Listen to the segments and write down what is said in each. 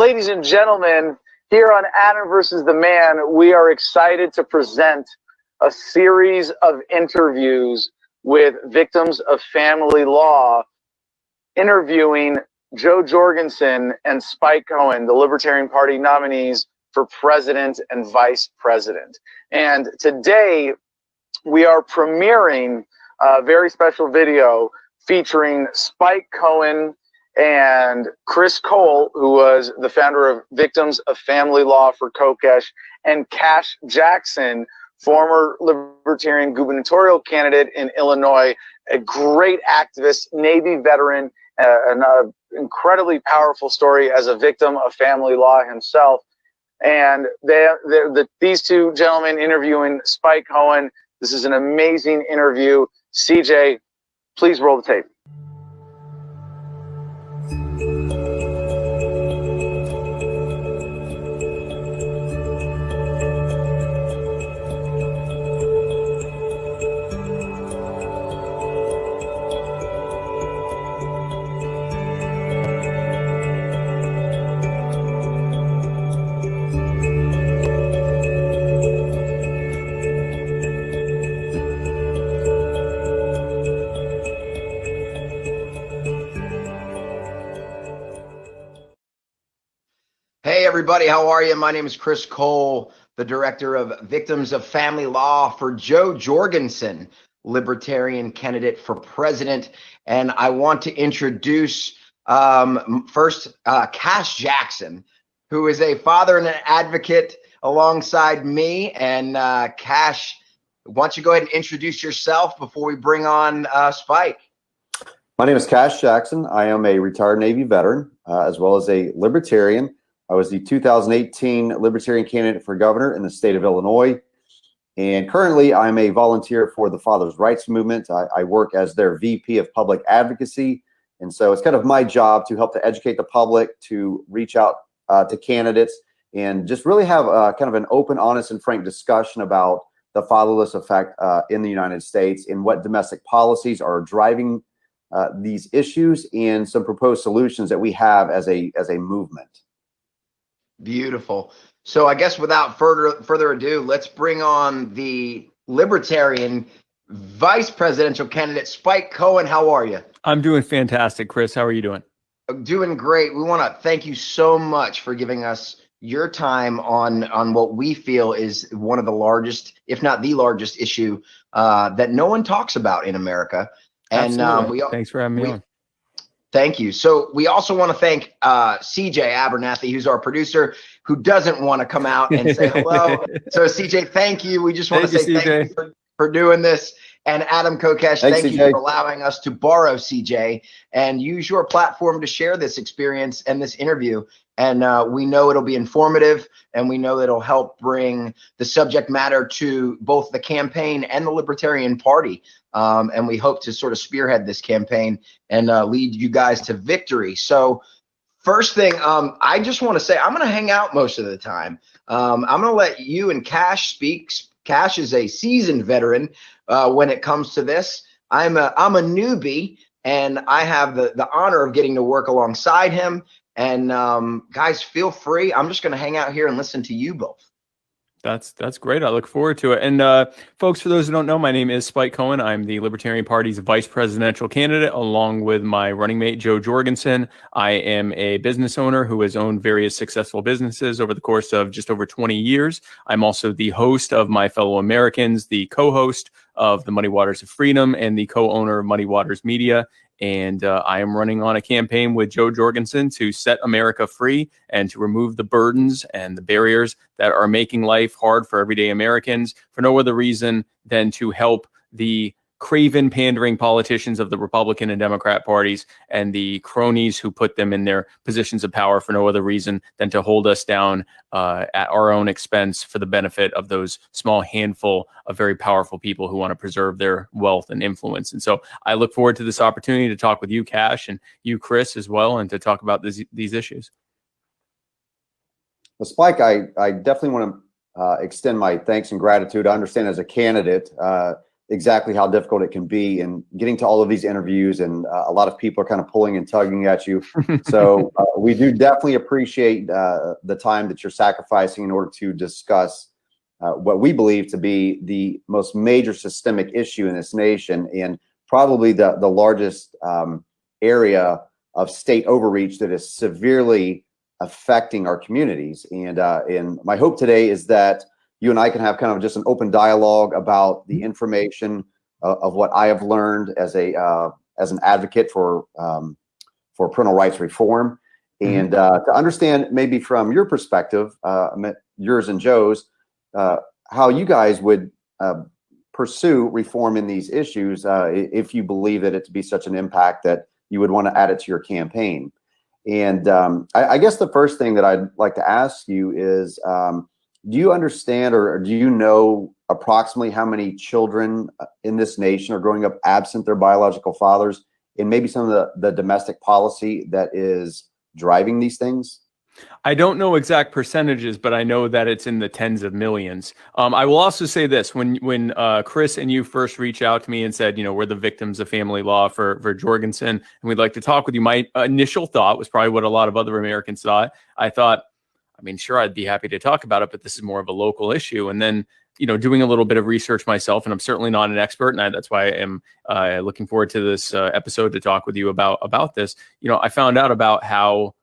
Ladies and gentlemen, here on Adam versus the Man, we are excited to present a series of interviews with victims of family law, interviewing Joe Jorgensen and Spike Cohen, the Libertarian Party nominees for president and vice president. And today we are premiering a very special video featuring Spike Cohen and Chris Cole, who was the founder of Victims of Family Law for Kash, and Kash Jackson, former Libertarian gubernatorial candidate in Illinois, a great activist, Navy veteran, an incredibly powerful story as a victim of family law himself. And these two gentlemen interviewing Spike Cohen. This is an amazing interview. CJ, please roll the tape. Hey everybody, how are you? My name is Chris Cole, the director of Victims of Family Law for Joe Jorgensen, Libertarian candidate for president. And I want to introduce first Kash Jackson, who is a father and an advocate alongside me. And Kash, why don't you go ahead and introduce yourself before we bring on Spike? My name is Kash Jackson. I am a retired Navy veteran, as well as a Libertarian. I was the 2018 Libertarian candidate for governor in the state of Illinois. And currently I'm a volunteer for the Fathers' Rights Movement. I work as their VP of Public Advocacy. And so it's kind of my job to help to educate the public, to reach out to candidates, and just really have kind of an open, honest, and frank discussion about the fatherless effect in the United States and what domestic policies are driving these issues, and some proposed solutions that we have as a movement. Beautiful. So I guess without further ado, let's bring on the Libertarian vice presidential candidate, Spike Cohen. How are you? I'm doing fantastic, Chris. How are you doing? Doing great. We want to thank you so much for giving us your time on what we feel is one of the largest, if not the largest issue that no one talks about in America. And thanks for having me on. Thank you. So we also want to thank CJ Abernathy, who's our producer, who doesn't want to come out and say hello. So CJ, thank you. We just want to say thank you for doing this. And Adam Kokesh, thank you for allowing us to borrow CJ and use your platform to share this experience and this interview. And we know it'll be informative, and we know it'll help bring the subject matter to both the campaign and the Libertarian Party. And we hope to sort of spearhead this campaign and lead you guys to victory. So first thing, I just want to say I'm going to hang out most of the time. I'm going to let you and Kash speak. Kash is a seasoned veteran when it comes to this. I'm a newbie, and I have the honor of getting to work alongside him. And guys, feel free. I'm just going to hang out here and listen to you both. That's great. I look forward to it. And folks, for those who don't know, my name is Spike Cohen. I'm the Libertarian Party's vice presidential candidate, along with my running mate, Joe Jorgensen. I am a business owner who has owned various successful businesses over the course of just over 20 years. I'm also the host of My Fellow Americans, the co-host of the Muddy Waters of Freedom, and the co-owner of Muddy Waters Media. And I am running on a campaign with Joe Jorgensen to set America free and to remove the burdens and the barriers that are making life hard for everyday Americans, for no other reason than to help the craven, pandering politicians of the Republican and Democrat parties and the cronies who put them in their positions of power for no other reason than to hold us down at our own expense for the benefit of those small handful of very powerful people who want to preserve their wealth and influence. And so I look forward to this opportunity to talk with you, Kash, and you, Chris, as well, and to talk about these issues. Well, Spike, I definitely want to extend my thanks and gratitude. I understand as a candidate, exactly how difficult it can be and getting to all of these interviews, and a lot of people are kind of pulling and tugging at you. So we do definitely appreciate the time that you're sacrificing in order to discuss what we believe to be the most major systemic issue in this nation, and probably the largest area of state overreach that is severely affecting our communities. And my hope today is that you and I can have kind of just an open dialogue about the information of what I have learned as an advocate for parental rights reform, and to understand maybe from your perspective, yours and Joe's, how you guys would pursue reform in these issues if you believe that it to be such an impact that you would want to add it to your campaign. And I guess the first thing that I'd like to ask you is, do you understand, or do you know approximately how many children in this nation are growing up absent their biological fathers, and maybe some of the domestic policy that is driving these things? I don't know exact percentages, but I know that it's in the tens of millions. I will also say this: when Chris and you first reached out to me and said, we're the victims of family law for Jorgensen, and we'd like to talk with you, my initial thought was probably what a lot of other Americans thought. I thought, sure, I'd be happy to talk about it, but this is more of a local issue. And then, doing a little bit of research myself, and I'm certainly not an expert, and that's why I am looking forward to this episode to talk with you about this. I found out about how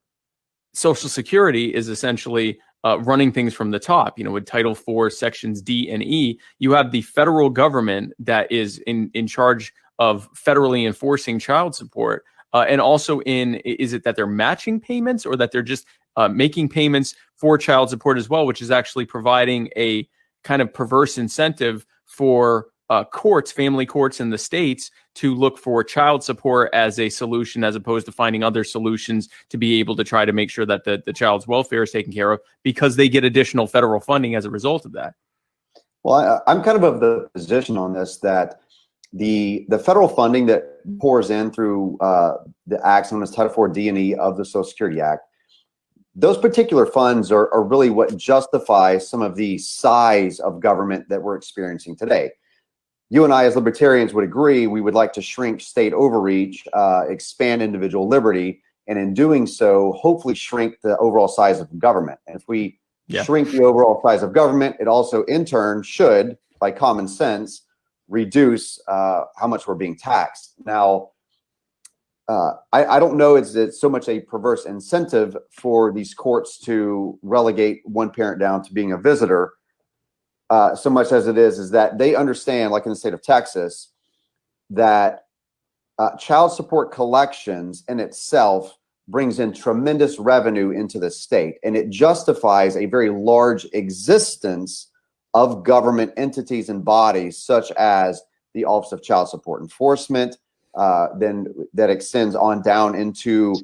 Social Security is essentially running things from the top. With Title IV, Sections D and E, you have the federal government that is in charge of federally enforcing child support. And also is it that they're matching payments, or that they're just making payments for child support as well, which is actually providing a kind of perverse incentive for family courts in the states to look for child support as a solution, as opposed to finding other solutions to be able to try to make sure that the child's welfare is taken care of, because they get additional federal funding as a result of that. Well, I'm kind of the position on this that the federal funding that pours in through the acts known as Title IV D and E of the Social Security Act, those particular funds are really what justify some of the size of government that we're experiencing today. You and I, as libertarians, would agree we would like to shrink state overreach, expand individual liberty, and in doing so, hopefully shrink the overall size of government. And if we shrink the overall size of government, it also in turn should, by common sense, reduce how much we're being taxed. Now, I don't know it's so much a perverse incentive for these courts to relegate one parent down to being a visitor, so much as it is that they understand, like in the state of Texas, that child support collections in itself brings in tremendous revenue into the state, and it justifies a very large existence of government entities and bodies such as the Office of Child Support Enforcement, then that extends on down into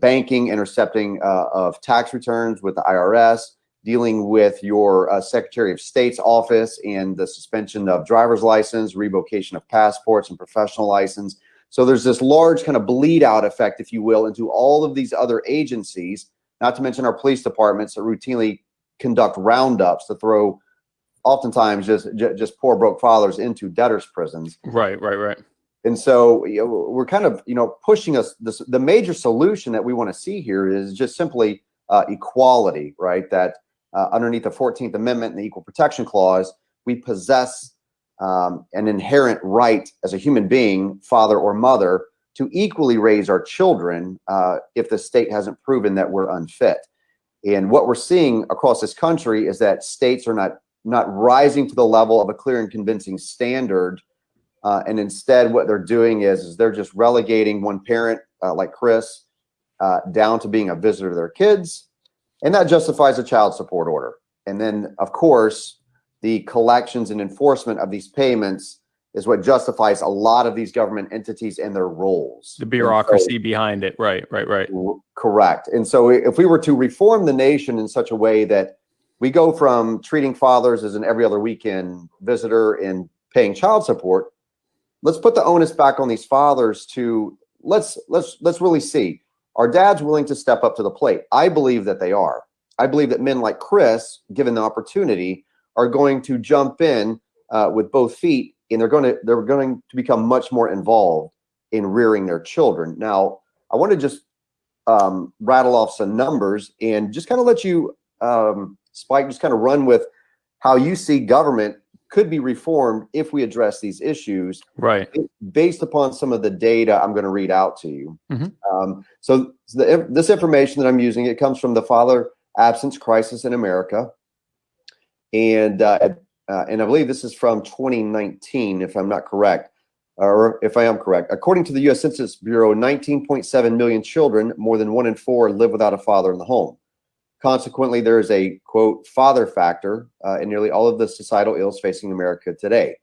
banking, intercepting of tax returns with the IRS, dealing with your Secretary of State's office and the suspension of driver's license, revocation of passports and professional license. So there's this large kind of bleed out effect, if you will, into all of these other agencies, not to mention our police departments that routinely conduct roundups to throw oftentimes just poor broke fathers into debtors' prisons. Right. And so we're kind of, pushing us. The major solution that we want to see here is just simply equality, right? That underneath the 14th Amendment and the Equal Protection Clause, we possess an inherent right as a human being, father or mother, to equally raise our children if the state hasn't proven that we're unfit. And what we're seeing across this country is that states are not rising to the level of a clear and convincing standard. And instead, what they're doing is they're just relegating one parent, like Chris, down to being a visitor to their kids. And that justifies a child support order. And then, of course, the collections and enforcement of these payments is what justifies a lot of these government entities and their roles. The bureaucracy behind it. Right. Correct. And so if we were to reform the nation in such a way that we go from treating fathers as an every other weekend visitor and paying child support, let's put the onus back on these fathers to let's really see, are dads willing to step up to the plate? I believe that they are. I believe that men like Chris, given the opportunity, are going to jump in with both feet and they're going to become much more involved in rearing their children. Now, I want to just rattle off some numbers and just kind of let you, Spike, just kind of run with how you see government could be reformed if we address these issues, right? Based upon some of the data I'm going to read out to you. Mm-hmm. So this information that I'm using, it comes from the Father Absence Crisis in America, and I believe this is from 2019, if I'm not correct, or if I am correct. According to the U.S. Census Bureau, 19.7 million children, more than 1 in 4, live without a father in the home. Consequently, there is a, quote, father factor in nearly all of the societal ills facing America today.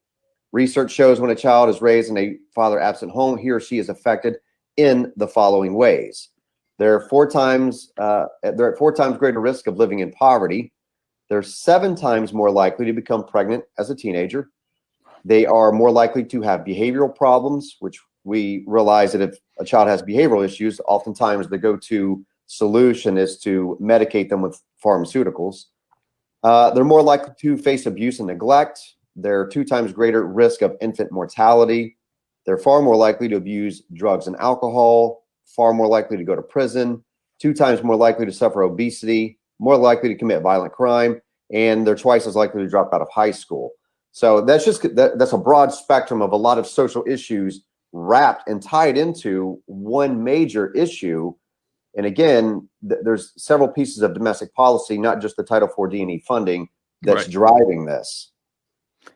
Research shows when a child is raised in a father-absent home, he or she is affected in the following ways. They're at 4 times greater risk of living in poverty. They're 7 times more likely to become pregnant as a teenager. They are more likely to have behavioral problems, which we realize that if a child has behavioral issues, oftentimes the go-to solution is to medicate them with pharmaceuticals. They're more likely to face abuse and neglect. They're 2 times greater risk of infant mortality. They're far more likely to abuse drugs and alcohol, far more likely to go to prison, 2 times more likely to suffer obesity, more likely to commit violent crime, and they're twice as likely to drop out of high school. So that's a broad spectrum of a lot of social issues wrapped and tied into one major issue. And again, there's several pieces of domestic policy, not just the Title IV D&E funding, that's driving this.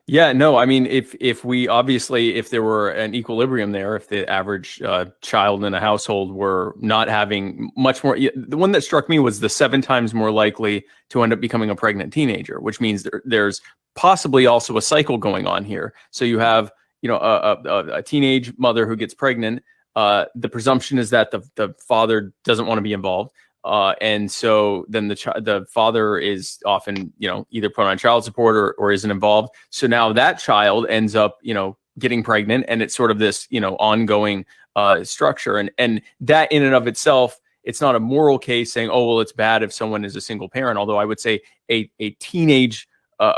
Yeah, no, I mean, if we obviously, if there were an equilibrium there, if the average child in a household were not having much more, the one that struck me was the 7 times more likely to end up becoming a pregnant teenager, which means there's possibly also a cycle going on here. So you have, a teenage mother who gets pregnant. The presumption is that the father doesn't want to be involved. And so then the father is often, either put on child support or isn't involved. So now that child ends up, getting pregnant, and it's sort of this, ongoing structure. And that in and of itself, it's not a moral case saying, oh, well, it's bad if someone is a single parent. Although I would say a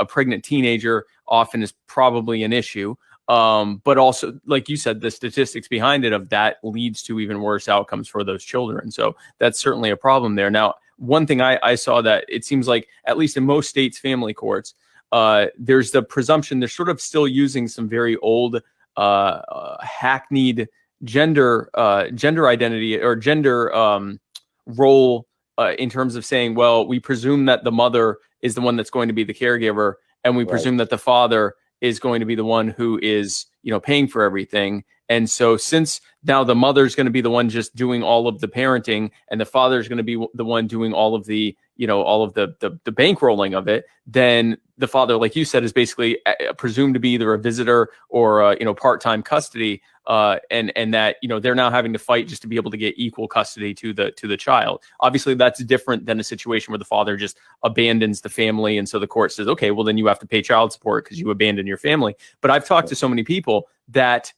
pregnant teenager often is probably an issue. But also, like you said, the statistics behind it of that leads to even worse outcomes for those children. So that's certainly a problem there. Now, one thing I saw that it seems like, at least in most states' family courts, there's the presumption they're sort of still using some very old, hackneyed gender identity or gender role in terms of saying, well, we presume that the mother is the one that's going to be the caregiver, and we presume that the father is going to be the one who is, paying for everything. And so since now the mother's going to be the one just doing all of the parenting, and the father's going to be the one doing all of the, all of the bankrolling of it, then the father, like you said, is basically presumed to be either a visitor or, part-time custody. And that, they're now having to fight just to be able to get equal custody to the child. Obviously, that's different than a situation where the father just abandons the family. And so the court says, okay, well, then you have to pay child support because you abandoned your family. But I've talked to so many people that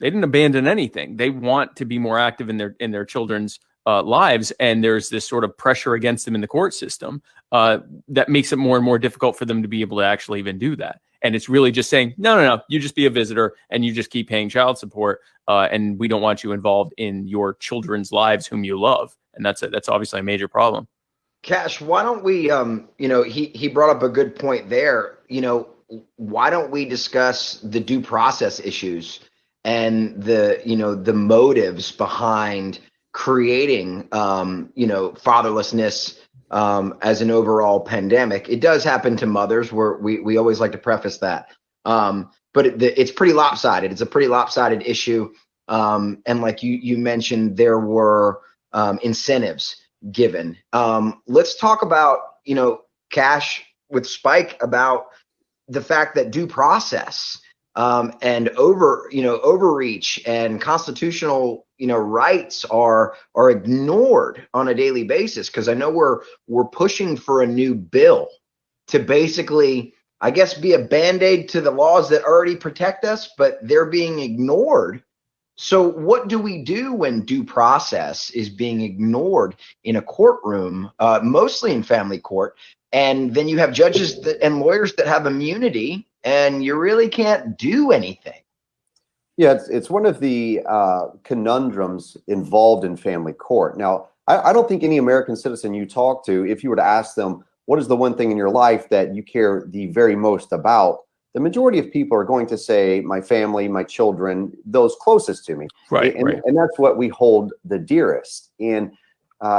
they didn't abandon anything. They want to be more active in their children's lives. And there's this sort of pressure against them in the court system that makes it more and more difficult for them to be able to actually even do that. And it's really just saying, no, you just be a visitor and you just keep paying child support. And we don't want you involved in your children's lives whom you love. And that's obviously a major problem. Kash, why don't we, he brought up a good point there. Why don't we discuss the due process issues and the motives behind creating, fatherlessness as an overall pandemic. It does happen to mothers, where we always like to preface that. But it's pretty lopsided. It's a pretty lopsided issue. And like you mentioned, there were incentives given. Let's talk about, Kash, with Spike, about the fact that due process and overreach and constitutional rights are ignored on a daily basis. Because I know we're pushing for a new bill to basically, I guess, be a band-aid to the laws that already protect us, but they're being ignored. So what do we do when due process is being ignored in a courtroom, mostly in family court? And then you have judges and lawyers that have immunity, and you really can't do anything. Yeah, it's one of the conundrums involved in family court. Now, I don't think any American citizen you talk to, if you were to ask them, what is the one thing in your life that you care the very most about? The majority of people are going to say, my family, my children, those closest to me. Right, and that's what we hold the dearest. And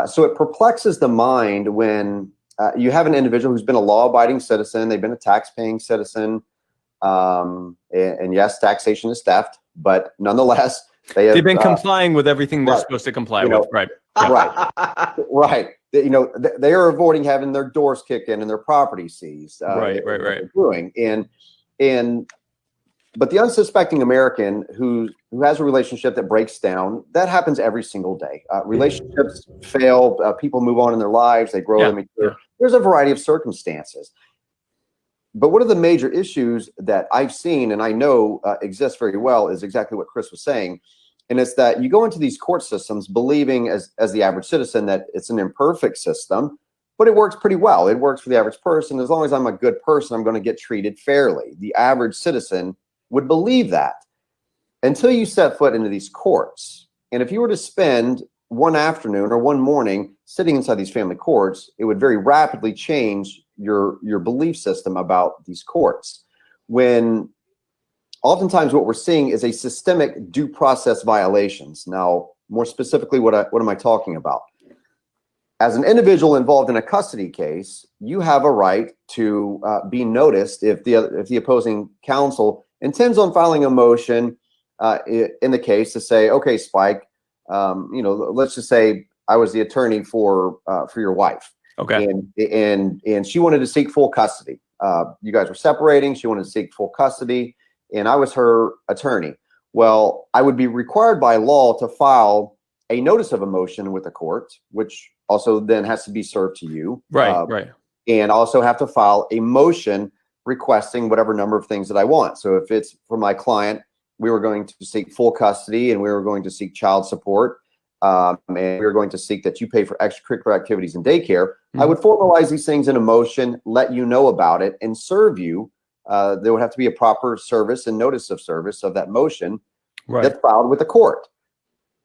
so it perplexes the mind when you have an individual who's been a law-abiding citizen, they've been a tax-paying citizen, and yes, taxation is theft, but nonetheless, they've been complying with everything they're supposed to comply with. Right. Right. They are avoiding having their doors kicked in and their property seized. Right. But the unsuspecting American who has a relationship that breaks down, that happens every single day. Relationships fail, people move on in their lives, they grow, they mature. There's a variety of circumstances. But one of the major issues that I've seen and I know exists very well is exactly what Chris was saying. And it's that you go into these court systems believing as the average citizen that it's an imperfect system, but it works pretty well. It works for the average person. As long as I'm a good person, I'm going to get treated fairly. The average citizen would believe that until you set foot into these courts. And if you were to spend one afternoon or one morning sitting inside these family courts, it would very rapidly change your belief system about these courts. When oftentimes what we're seeing is a systemic due process violations. Now, more specifically, what am I talking about? As an individual involved in a custody case, you have a right to be noticed if the opposing counsel intends on filing a motion in the case to say, okay, Spike, let's just say I was the attorney for your wife. Okay. And she wanted to seek full custody. You guys were separating. She wanted to seek full custody, and I was her attorney. Well, I would be required by law to file a notice of a motion with the court, which also then has to be served to you. Right. And also have to file a motion requesting whatever number of things that I want. So if it's for my client, we were going to seek full custody and we were going to seek child support. And we were going to seek that you pay for extracurricular activities and daycare. I would formalize these things in a motion, let you know about it, and serve you. There would have to be a proper service and notice of service of that motion that's filed with the court.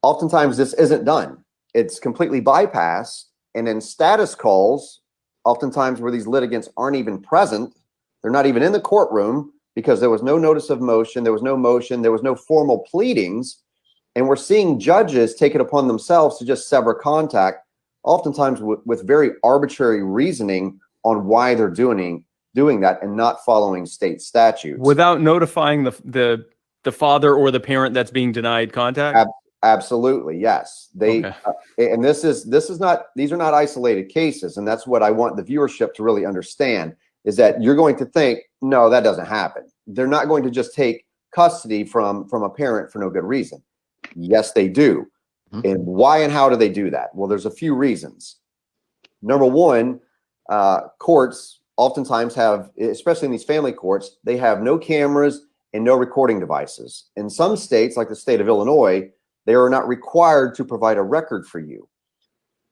Oftentimes this isn't done. It's completely bypassed. And in status calls, oftentimes where these litigants aren't even present, they're not even in the courtroom because there was no notice of motion, there was no motion, there was no formal pleadings. And we're seeing judges take it upon themselves to just sever contact, oftentimes with very arbitrary reasoning on why they're doing that and not following state statutes. Without notifying the father or the parent that's being denied contact? Absolutely, yes. And these are not isolated cases, and that's what I want the viewership to really understand, is that you're going to think, no, that doesn't happen. They're not going to just take custody from a parent for no good reason. Yes, they do. And why and how do they do that? Well, there's a few reasons. Number one, courts oftentimes have, especially in these family courts, they have no cameras and no recording devices. In some states, like the state of Illinois, they are not required to provide a record for you.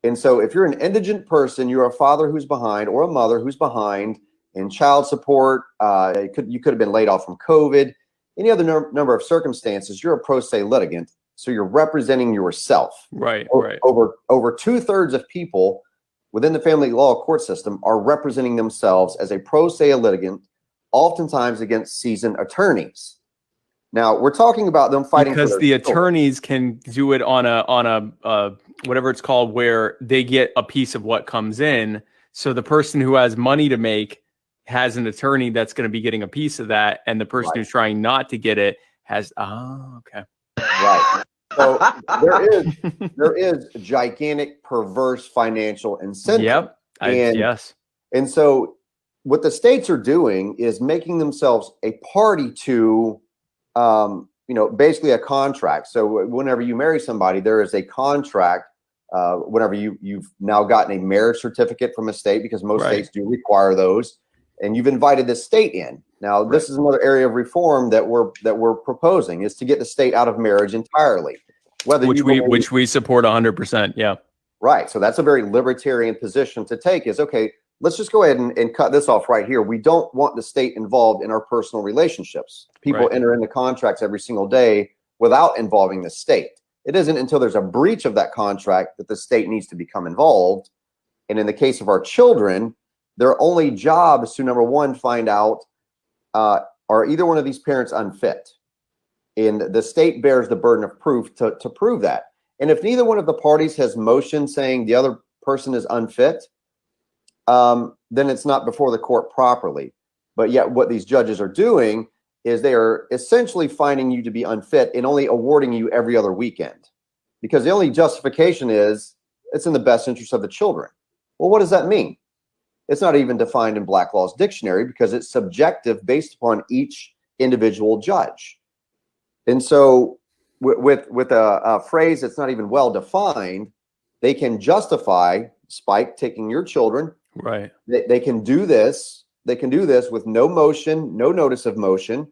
And so if you're an indigent person, you're a father who's behind or a mother who's behind in child support, you could have been laid off from COVID, any other number of circumstances, you're a pro se litigant. So you're representing yourself. Right. Over 2/3 of people within the family law court system are representing themselves as a pro se litigant, oftentimes against seasoned attorneys. Now we're talking about them fighting because the attorneys can do it on a whatever it's called, where they get a piece of what comes in. So the person who has money to make has an attorney that's going to be getting a piece of that, and the person who's trying not to get it has. Okay. Right. So there is gigantic perverse financial incentive. Yep. Yes. And so what the states are doing is making themselves a party to, basically a contract. So whenever you marry somebody, there is a contract. Whenever you've now gotten a marriage certificate from a state, because most states do require those, and you've invited the state in. Now, this is another area of reform that we're proposing, is to get the state out of marriage entirely. Which we support 100%. Yeah. Right. So that's a very libertarian position to take, is, okay, let's just go ahead and cut this off right here. We don't want the state involved in our personal relationships. People enter into contracts every single day without involving the state. It isn't until there's a breach of that contract that the state needs to become involved. And in the case of our children, their only job is to, number one, find out, are either one of these parents unfit? And the state bears the burden of proof to prove that. And if neither one of the parties has motion saying the other person is unfit, then it's not before the court properly. But yet what these judges are doing is they are essentially finding you to be unfit and only awarding you every other weekend, because the only justification is it's in the best interest of the children. Well, what does that mean? It's not even defined in Black Law's dictionary, because it's subjective based upon each individual judge. And so with a phrase that's not even well defined, they can justify, Spike, taking your children. Right. They can do this. They can do this with no motion, no notice of motion.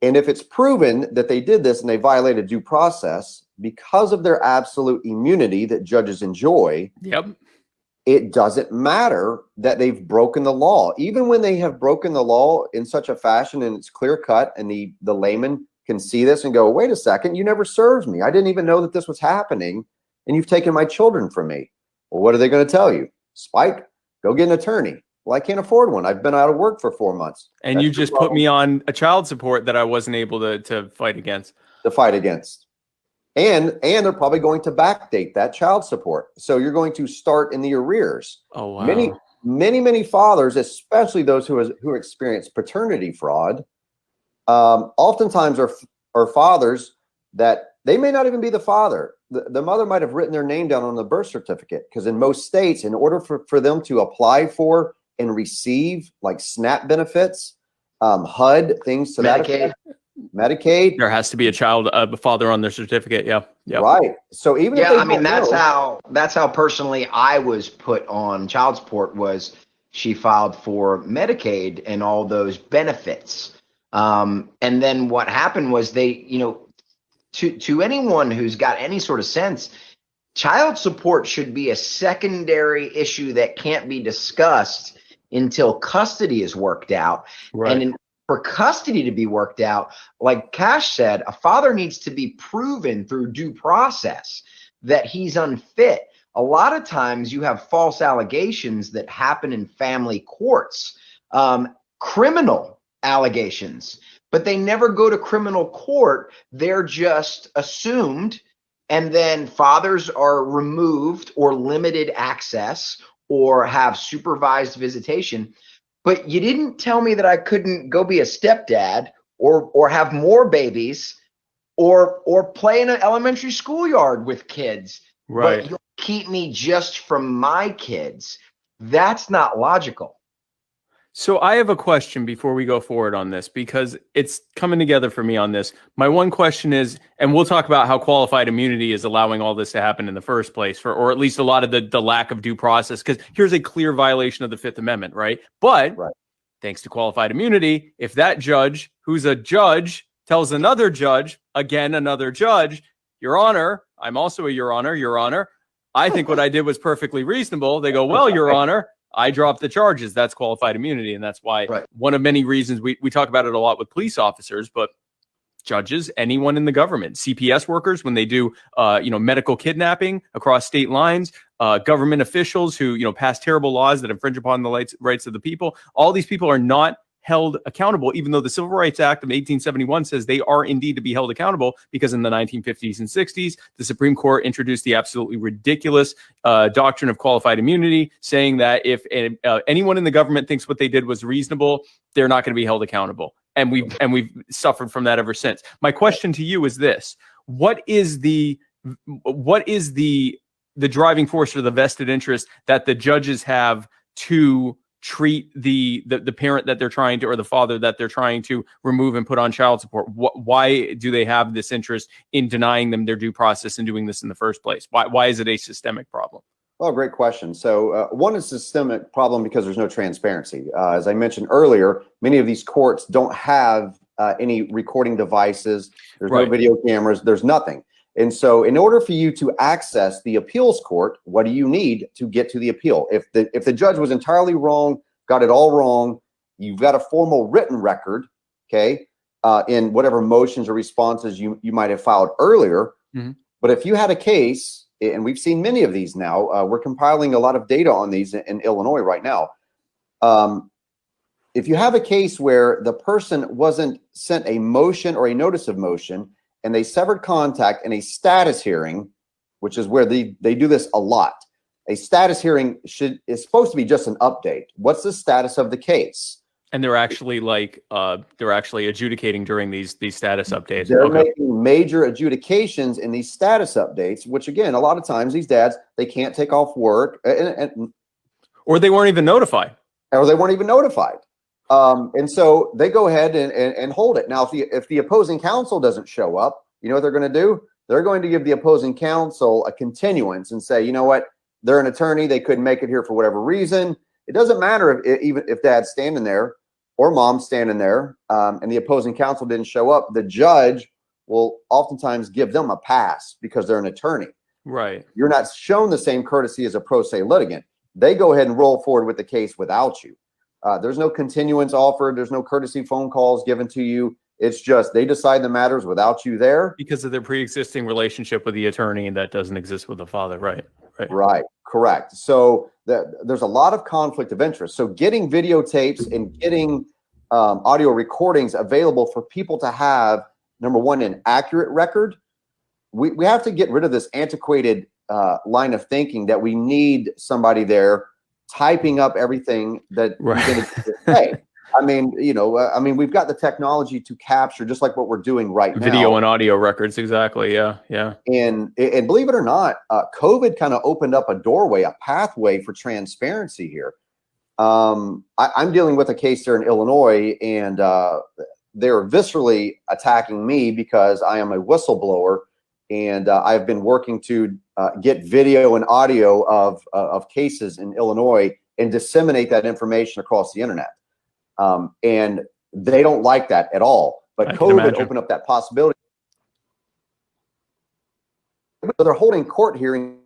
And if it's proven that they did this and they violated due process because of their absolute immunity that judges enjoy, it doesn't matter that they've broken the law. Even when they have broken the law in such a fashion and it's clear cut and the layman can see this and go, wait a second, you never served me. I didn't even know that this was happening, and you've taken my children from me. Well, what are they going to tell you? Spike, go get an attorney. Well, I can't afford one. I've been out of work for 4 months. And you just put me on a child support that I wasn't able to fight against. And they're probably going to backdate that child support. So you're going to start in the arrears. Oh, wow. Many fathers, especially those who experience paternity fraud, oftentimes are fathers that they may not even be the father. The mother might have written their name down on the birth certificate, because in most states, in order for them to apply for and receive like SNAP benefits, HUD, things to that effect, Medicaid, there has to be a father on their certificate. Yeah. Right. So even if I mean, that's how personally I was put on child support, was she filed for Medicaid and all those benefits. And then what happened was they, to anyone who's got any sort of sense, child support should be a secondary issue that can't be discussed until custody is worked out. Right. And for custody to be worked out, like Kash said, a father needs to be proven through due process that he's unfit. A lot of times you have false allegations that happen in family courts, criminal allegations, but they never go to criminal court. They're just assumed, and then fathers are removed or limited access or have supervised visitation. But you didn't tell me that I couldn't go be a stepdad or have more babies or play in an elementary schoolyard with kids. Right. But you'll keep me just from my kids. That's not logical. So I have a question before we go forward on this, because it's coming together for me on this. My one question is, and we'll talk about how qualified immunity is allowing all this to happen in the first place, or at least a lot of the lack of due process, because here's a clear violation of the Fifth Amendment, right? But thanks to qualified immunity, if that judge, who's a judge, tells another judge, again, another judge, Your Honor, I'm also a Your Honor, I think what I did was perfectly reasonable. They go, well, Your Honor, I dropped the charges. That's qualified immunity. And that's why one of many reasons we talk about it a lot with police officers, but judges, anyone in the government, CPS workers, when they do, medical kidnapping across state lines, government officials who, pass terrible laws that infringe upon the rights of the people. All these people are not held accountable, even though the Civil Rights Act of 1871 says they are indeed to be held accountable, because in the 1950s and 60s, the Supreme Court introduced the absolutely ridiculous doctrine of qualified immunity, saying that if anyone in the government thinks what they did was reasonable, they're not going to be held accountable. And we've suffered from that ever since. My question to you is this: what is the driving force or the vested interest that the judges have to treat the parent that they're trying to, or the father that they're trying to remove and put on child support? Why do they have this interest in denying them their due process and doing this in the first place? Why is it a systemic problem? Well, great question. So one is a systemic problem because there's no transparency. As I mentioned earlier, many of these courts don't have any recording devices. There's no video cameras. There's nothing. And so in order for you to access the appeals court, what do you need to get to the appeal? If the judge was entirely wrong, got it all wrong, you've got a formal written record, okay, in whatever motions or responses you might have filed earlier. Mm-hmm. But if you had a case, and we've seen many of these now, we're compiling a lot of data on these in Illinois right now. If you have a case where the person wasn't sent a motion or a notice of motion, and they severed contact in a status hearing, which is where they do this a lot. A status hearing is supposed to be just an update. What's the status of the case? And they're actually adjudicating during these status updates. They're making major adjudications in these status updates, which again, a lot of times these dads, they can't take off work, or they weren't even notified. And so they go ahead and hold it. Now, if the opposing counsel doesn't show up, you know what they're going to do? They're going to give the opposing counsel a continuance and say, you know what? They're an attorney. They couldn't make it here for whatever reason. It doesn't matter even if dad's standing there or mom's standing there, and the opposing counsel didn't show up. The judge will oftentimes give them a pass because they're an attorney. Right. You're not shown the same courtesy as a pro se litigant. They go ahead and roll forward with the case without you. There's no continuance offered. There's no courtesy phone calls given to you. It's just they decide the matters without you there. Because of their pre-existing relationship with the attorney, and that doesn't exist with the father. Right. Correct. So there's a lot of conflict of interest. So getting videotapes and getting audio recordings available for people to have, number one, an accurate record. We have to get rid of this antiquated line of thinking that we need somebody there typing up everything that you're going to say. I mean, we've got the technology to capture just like what we're doing right now. Video and audio records, exactly. Yeah. And believe it or not, COVID kind of opened up a doorway, a pathway for transparency here. I'm dealing with a case here in Illinois, and they're viscerally attacking me because I am a whistleblower, and I've been working to get video and audio of cases in Illinois and disseminate that information across the internet. And they don't like that at all. But COVID opened up that possibility. They're holding court hearings.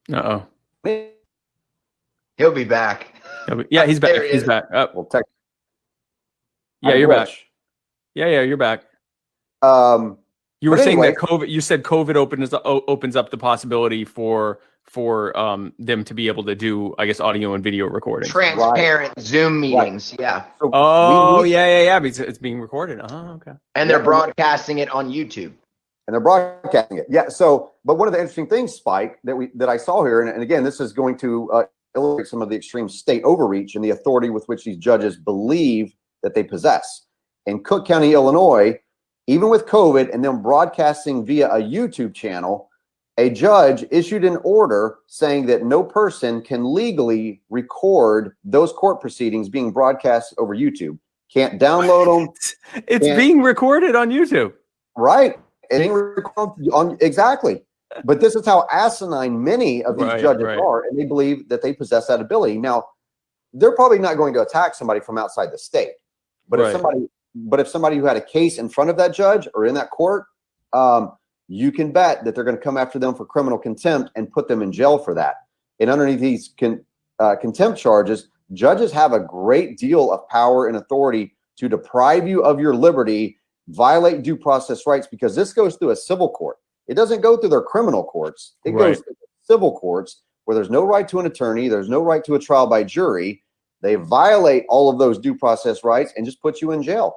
He'll be back. He's back. He's back. You're back. Yeah, you're back. You were saying that COVID. You said COVID opens up the possibility for them to be able to do, I guess, audio and video recording. Transparent Zoom meetings. Right. Yeah. So yeah. Because it's being recorded. Oh, okay. And they're broadcasting it on YouTube. Yeah. So, but one of the interesting things, Spike, that I saw here, and again, this is going to illustrate some of the extreme state overreach and the authority with which these judges believe that they possess. In Cook County, Illinois, even with COVID and them broadcasting via a YouTube channel, a judge issued an order saying that no person can legally record those court proceedings being broadcast over YouTube. Can't download them. It's being recorded on YouTube. Right. Exactly. But this is how asinine many of these judges are, and they believe that they possess that ability. Now, they're probably not going to attack somebody from outside the state. But if somebody who had a case in front of that judge or in that court, you can bet that they're going to come after them for criminal contempt and put them in jail for that. And underneath these contempt charges, judges have a great deal of power and authority to deprive you of your liberty, violate due process rights, because this goes through a civil court. It doesn't go through their criminal courts. It goes through civil courts where there's no right to an attorney. There's no right to a trial by jury. They violate all of those due process rights and just put you in jail.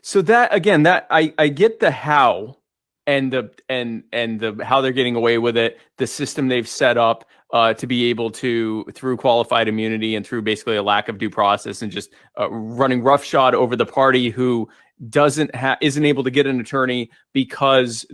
So that, again, that I get the how and the how they're getting away with it, the system they've set up to be able to, through qualified immunity and through basically a lack of due process and just running roughshod over the party who isn't able to get an attorney because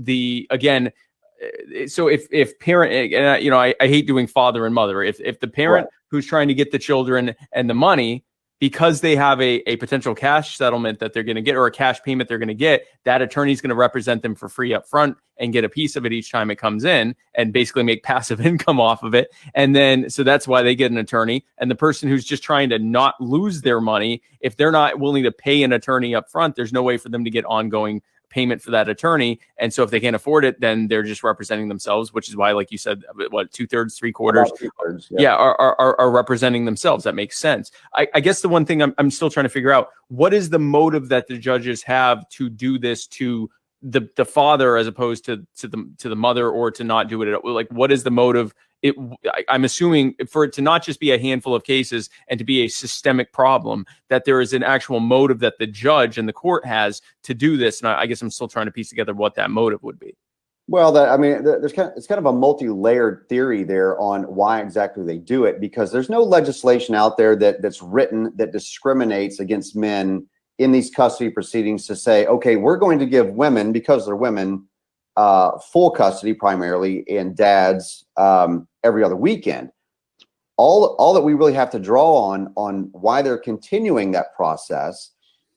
so if parent, and I hate doing father and mother, if the parent who's trying to get the children and the money, because they have a potential cash settlement that they're going to get, or a cash payment they're going to get, that attorney's going to represent them for free up front and get a piece of it each time it comes in and basically make passive income off of it. And then, so that's why they get an attorney. And the person who's just trying to not lose their money, if they're not willing to pay an attorney up front, there's no way for them to get ongoing payment for that attorney. And so if they can't afford it, then they're just representing themselves, which is why, like you said, what, 2/3, 3/4, are representing themselves. That makes sense. I guess the one thing I'm still trying to figure out, what is the motive that the judges have to do this to the father as opposed to the mother, or to not do it at all? Like, what is the motive? I'm assuming for it to not just be a handful of cases and to be a systemic problem, that there is an actual motive that the judge and the court has to do this. And I guess I'm still trying to piece together what that motive would be. Well, it's kind of a multi-layered theory there on why exactly they do it, because there's no legislation out there that's written that discriminates against men in these custody proceedings to say, okay, we're going to give women, because they're women, full custody primarily, and dads every other weekend. All that we really have to draw on why they're continuing that process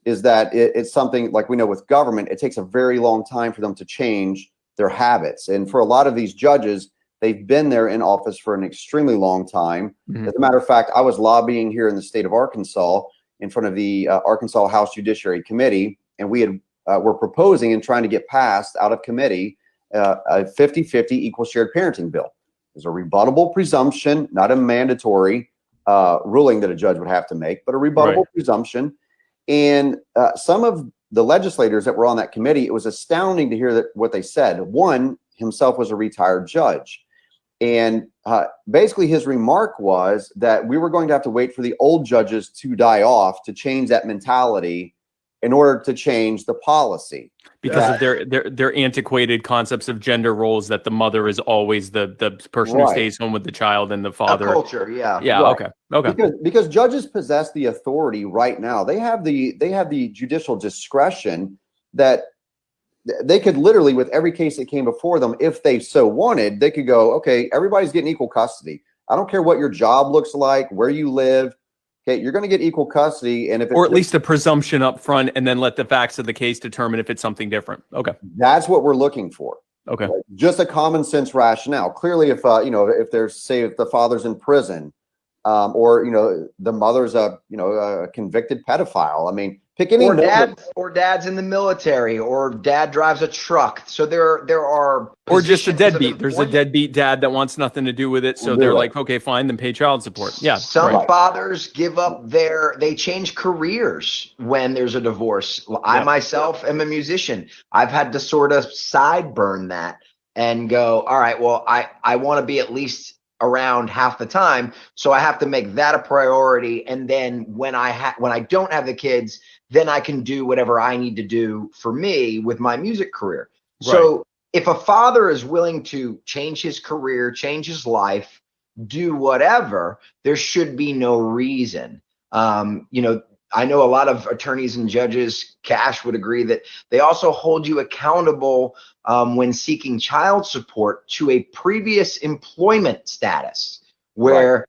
is that it's something like we know with government, it takes a very long time for them to change their habits. And for a lot of these judges, they've been there in office for an extremely long time. Mm-hmm. As a matter of fact, I was lobbying here in the state of Arkansas in front of the Arkansas House Judiciary Committee, and we were proposing and trying to get passed out of committee a 50-50 equal shared parenting bill. There's a rebuttable presumption, not a mandatory ruling that a judge would have to make, but a rebuttable presumption. And some of the legislators that were on that committee, it was astounding to hear what they said. One himself was a retired judge. And basically his remark was that we were going to have to wait for the old judges to die off to change that mentality in order to change the policy. Because of their antiquated concepts of gender roles, that the mother is always the person who stays home with the child, and the father. A culture, yeah. Okay. Because judges possess the authority right now. They have the judicial discretion that they could literally, with every case that came before them, if they so wanted, they could go, okay, everybody's getting equal custody. I don't care what your job looks like, where you live. Okay, you're going to get equal custody, and if it's, or at least a presumption up front, and then let the facts of the case determine if it's something different. Okay, that's what we're looking for. Okay, just a common sense rationale. Clearly, if if there's, say, if the father's in prison, or the mother's a convicted pedophile. I mean, pick any. Or dad's in the military, or dad drives a truck. So there are. Or just a deadbeat. There's a deadbeat dad that wants nothing to do with it. So they're like, okay, fine, then pay child support. Yeah. Some fathers give up they change careers when there's a divorce. I myself am a musician. I've had to sort of sideburn that and go, all right, well, I want to be at least around half the time. So I have to make that a priority. And then when I don't have the kids, then I can do whatever I need to do for me with my music career. Right. So if a father is willing to change his career, change his life, do whatever, there should be no reason. I know a lot of attorneys and judges, Kash would agree, that they also hold you accountable when seeking child support to a previous employment status, where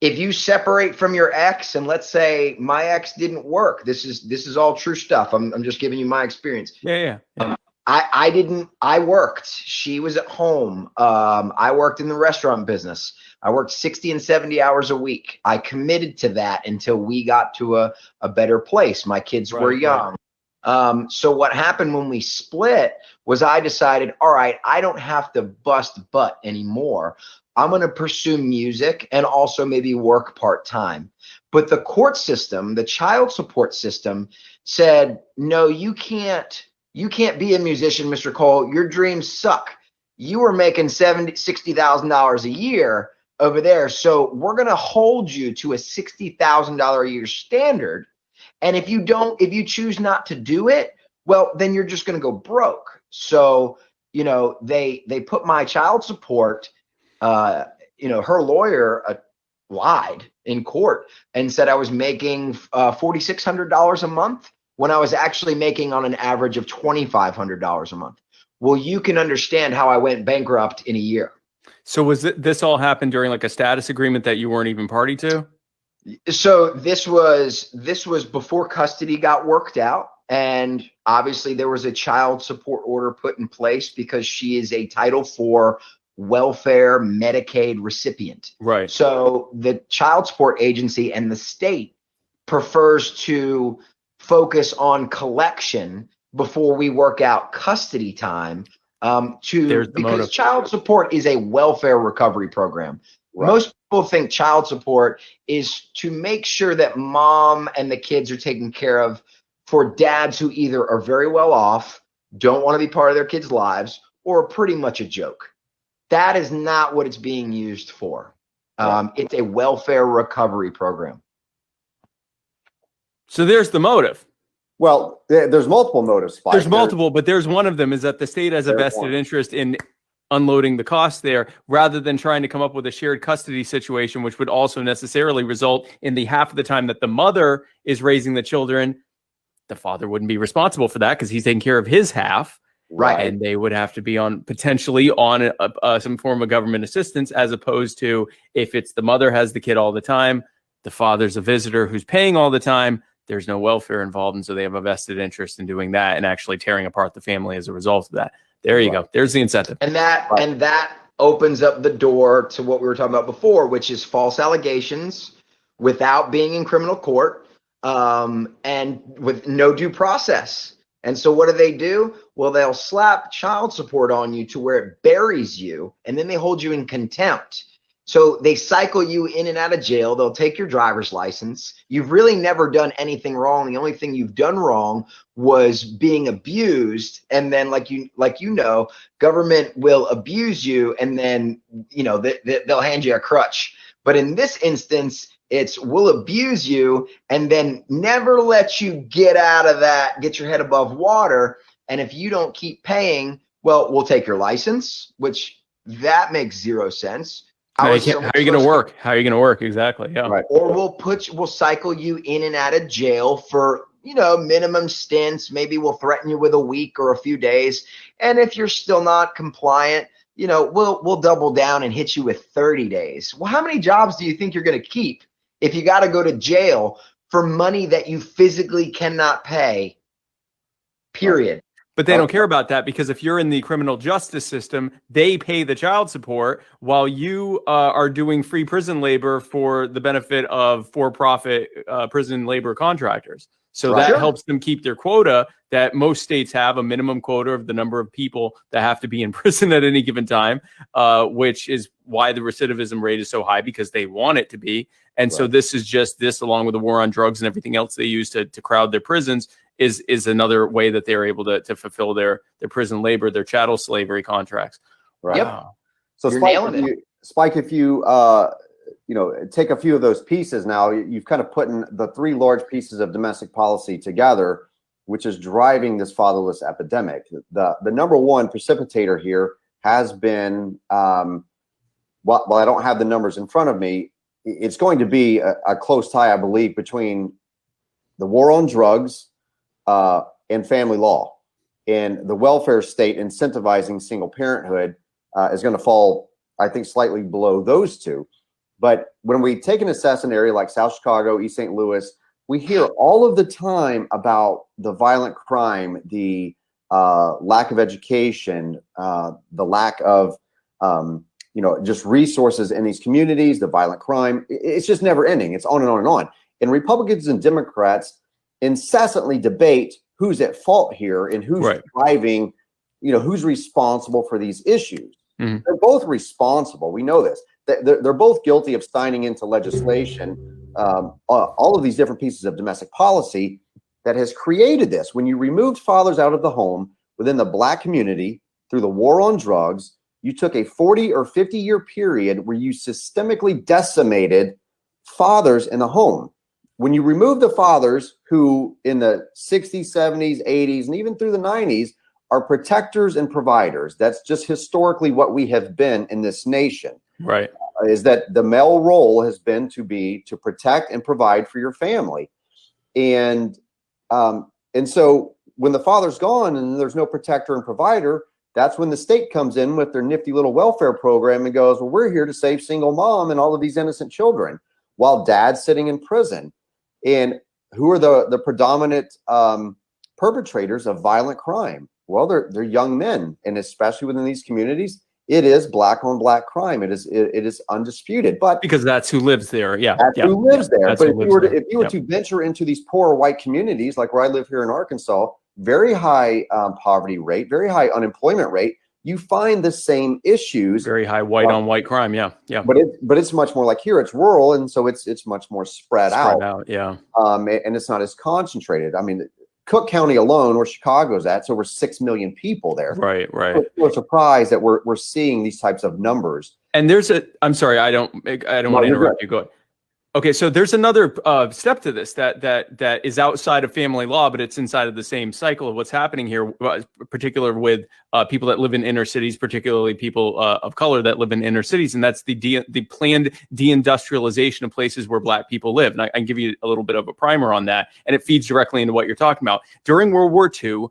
if you separate from your ex, and let's say my ex didn't work, this is all true stuff. I'm just giving you my experience. Yeah. I worked. She was at home. I worked in the restaurant business. I worked 60 and 70 hours a week. I committed to that until we got to a better place. My kids were young. So what happened when we split was I decided, all right, I don't have to bust butt anymore. I'm going to pursue music and also maybe work part-time. But the court system, the child support system, said, no, you can't be a musician, Mr. Cole. Your dreams suck. You were making $60,000 a year over there. So we're going to hold you to a $60,000 a year standard. And if you choose not to do it, well, then you're just going to go broke. So, they put my child support, her lawyer lied in court and said I was making $4,600 a month when I was actually making on an average of $2,500 a month. Well, you can understand how I went bankrupt in a year. So was this all happened during like a status agreement that you weren't even party to? So this was before custody got worked out. And obviously there was a child support order put in place because she is a Title IV welfare Medicaid recipient. Right. So the child support agency and the state prefers to focus on collection before we work out custody time, because child support is a welfare recovery program. Right. Most people think child support is to make sure that mom and the kids are taken care of for dads who either are very well off, don't want to be part of their kids' lives, or are pretty much a joke. That is not what it's being used for. It's a welfare recovery program. So there's the motive. Well, there's multiple motives, Spike. There's multiple, but there's one of them is that the state has a vested interest in unloading the costs there rather than trying to come up with a shared custody situation, which would also necessarily result in the half of the time that the mother is raising the children, the father wouldn't be responsible for that because he's taking care of his half. Right. And they would have to be potentially on some form of government assistance, as opposed to if it's the mother has the kid all the time, the father's a visitor who's paying all the time, there's no welfare involved. And so they have a vested interest in doing that and actually tearing apart the family as a result of that. There you go. There's the incentive. And that opens up the door to what we were talking about before, which is false allegations without being in criminal court, and with no due process. And so what do? Well, they'll slap child support on you to where it buries you, and then they hold you in contempt. So they cycle you in and out of jail. They'll take your driver's license. You've really never done anything wrong. The only thing you've done wrong was being abused. And then like government will abuse you, and then, they'll hand you a crutch. But in this instance, it's we'll abuse you and then never let you get out of that, get your head above water. And if you don't keep paying, well, we'll take your license, which that makes zero sense. How are you going to work? How are you going to work? Exactly. Yeah. Right. Or we'll cycle you in and out of jail for, minimum stints. Maybe we'll threaten you with a week or a few days. And if you're still not compliant, we'll double down and hit you with 30 days. Well, how many jobs do you think you're going to keep if you got to go to jail for money that you physically cannot pay? Period. But they don't care about that, because if you're in the criminal justice system, they pay the child support while you are doing free prison labor for the benefit of for-profit prison labor contractors. So that helps them keep their quota that most states have, a minimum quota of the number of people that have to be in prison at any given time, which is why the recidivism rate is so high, because they want it to be. And so this is just this, along with the war on drugs and everything else they use to crowd their prisons, is another way that they're able to fulfill their prison labor, their chattel slavery contracts. Right. Yep. So Spike, if you take a few of those pieces now, you've kind of put in the three large pieces of domestic policy together, which is driving this fatherless epidemic. The number one precipitator here has been, while I don't have the numbers in front of me, it's going to be a close tie, I believe, between the war on drugs and family law. And the welfare state incentivizing single parenthood is going to fall, I think, slightly below those two. But when we take and assess an area like South Chicago, East St. Louis, we hear all of the time about the violent crime, the lack of education, the lack of just resources in these communities, the violent crime. It's just never ending. It's on and on and on. And Republicans and Democrats incessantly debate who's at fault here and who's driving, who's responsible for these issues. Mm-hmm. They're both responsible. We know this. They're both guilty of signing into legislation, all of these different pieces of domestic policy that has created this. When you removed fathers out of the home within the Black community through the war on drugs, you took a 40 or 50-year period where you systemically decimated fathers in the home. When you remove the fathers who in the 60s, 70s, 80s, and even through the 90s are protectors and providers, that's just historically what we have been in this nation. Right. Is that the male role has been to protect and provide for your family. And so when the father's gone and there's no protector and provider, that's when the state comes in with their nifty little welfare program and goes, well, we're here to save single mom and all of these innocent children while dad's sitting in prison. And who are the predominant perpetrators of violent crime? Well, they're young men, and especially within these communities, it is Black on Black crime. It is undisputed, but because that's who lives there. Yeah, who lives there. But if you were to venture into these poor white communities, like where I live here in Arkansas, very high poverty rate, very high unemployment rate, you find the same issues. Very high white on white crime. Yeah. Yeah. But it's much more like here, it's rural. And so it's much more spread out. Yeah. And it's not as concentrated. I mean, Cook County alone, where Chicago's at, it's over 6 million people there. Right. So we're surprised that we're seeing these types of numbers. And I'm sorry, I don't want to interrupt you. Go ahead. Okay, so there's another step to this that is outside of family law, but it's inside of the same cycle of what's happening here, particular with people that live in inner cities, particularly people of color that live in inner cities, and that's the planned deindustrialization of places where Black people live. And I can give you a little bit of a primer on that, and it feeds directly into what you're talking about. During World War II,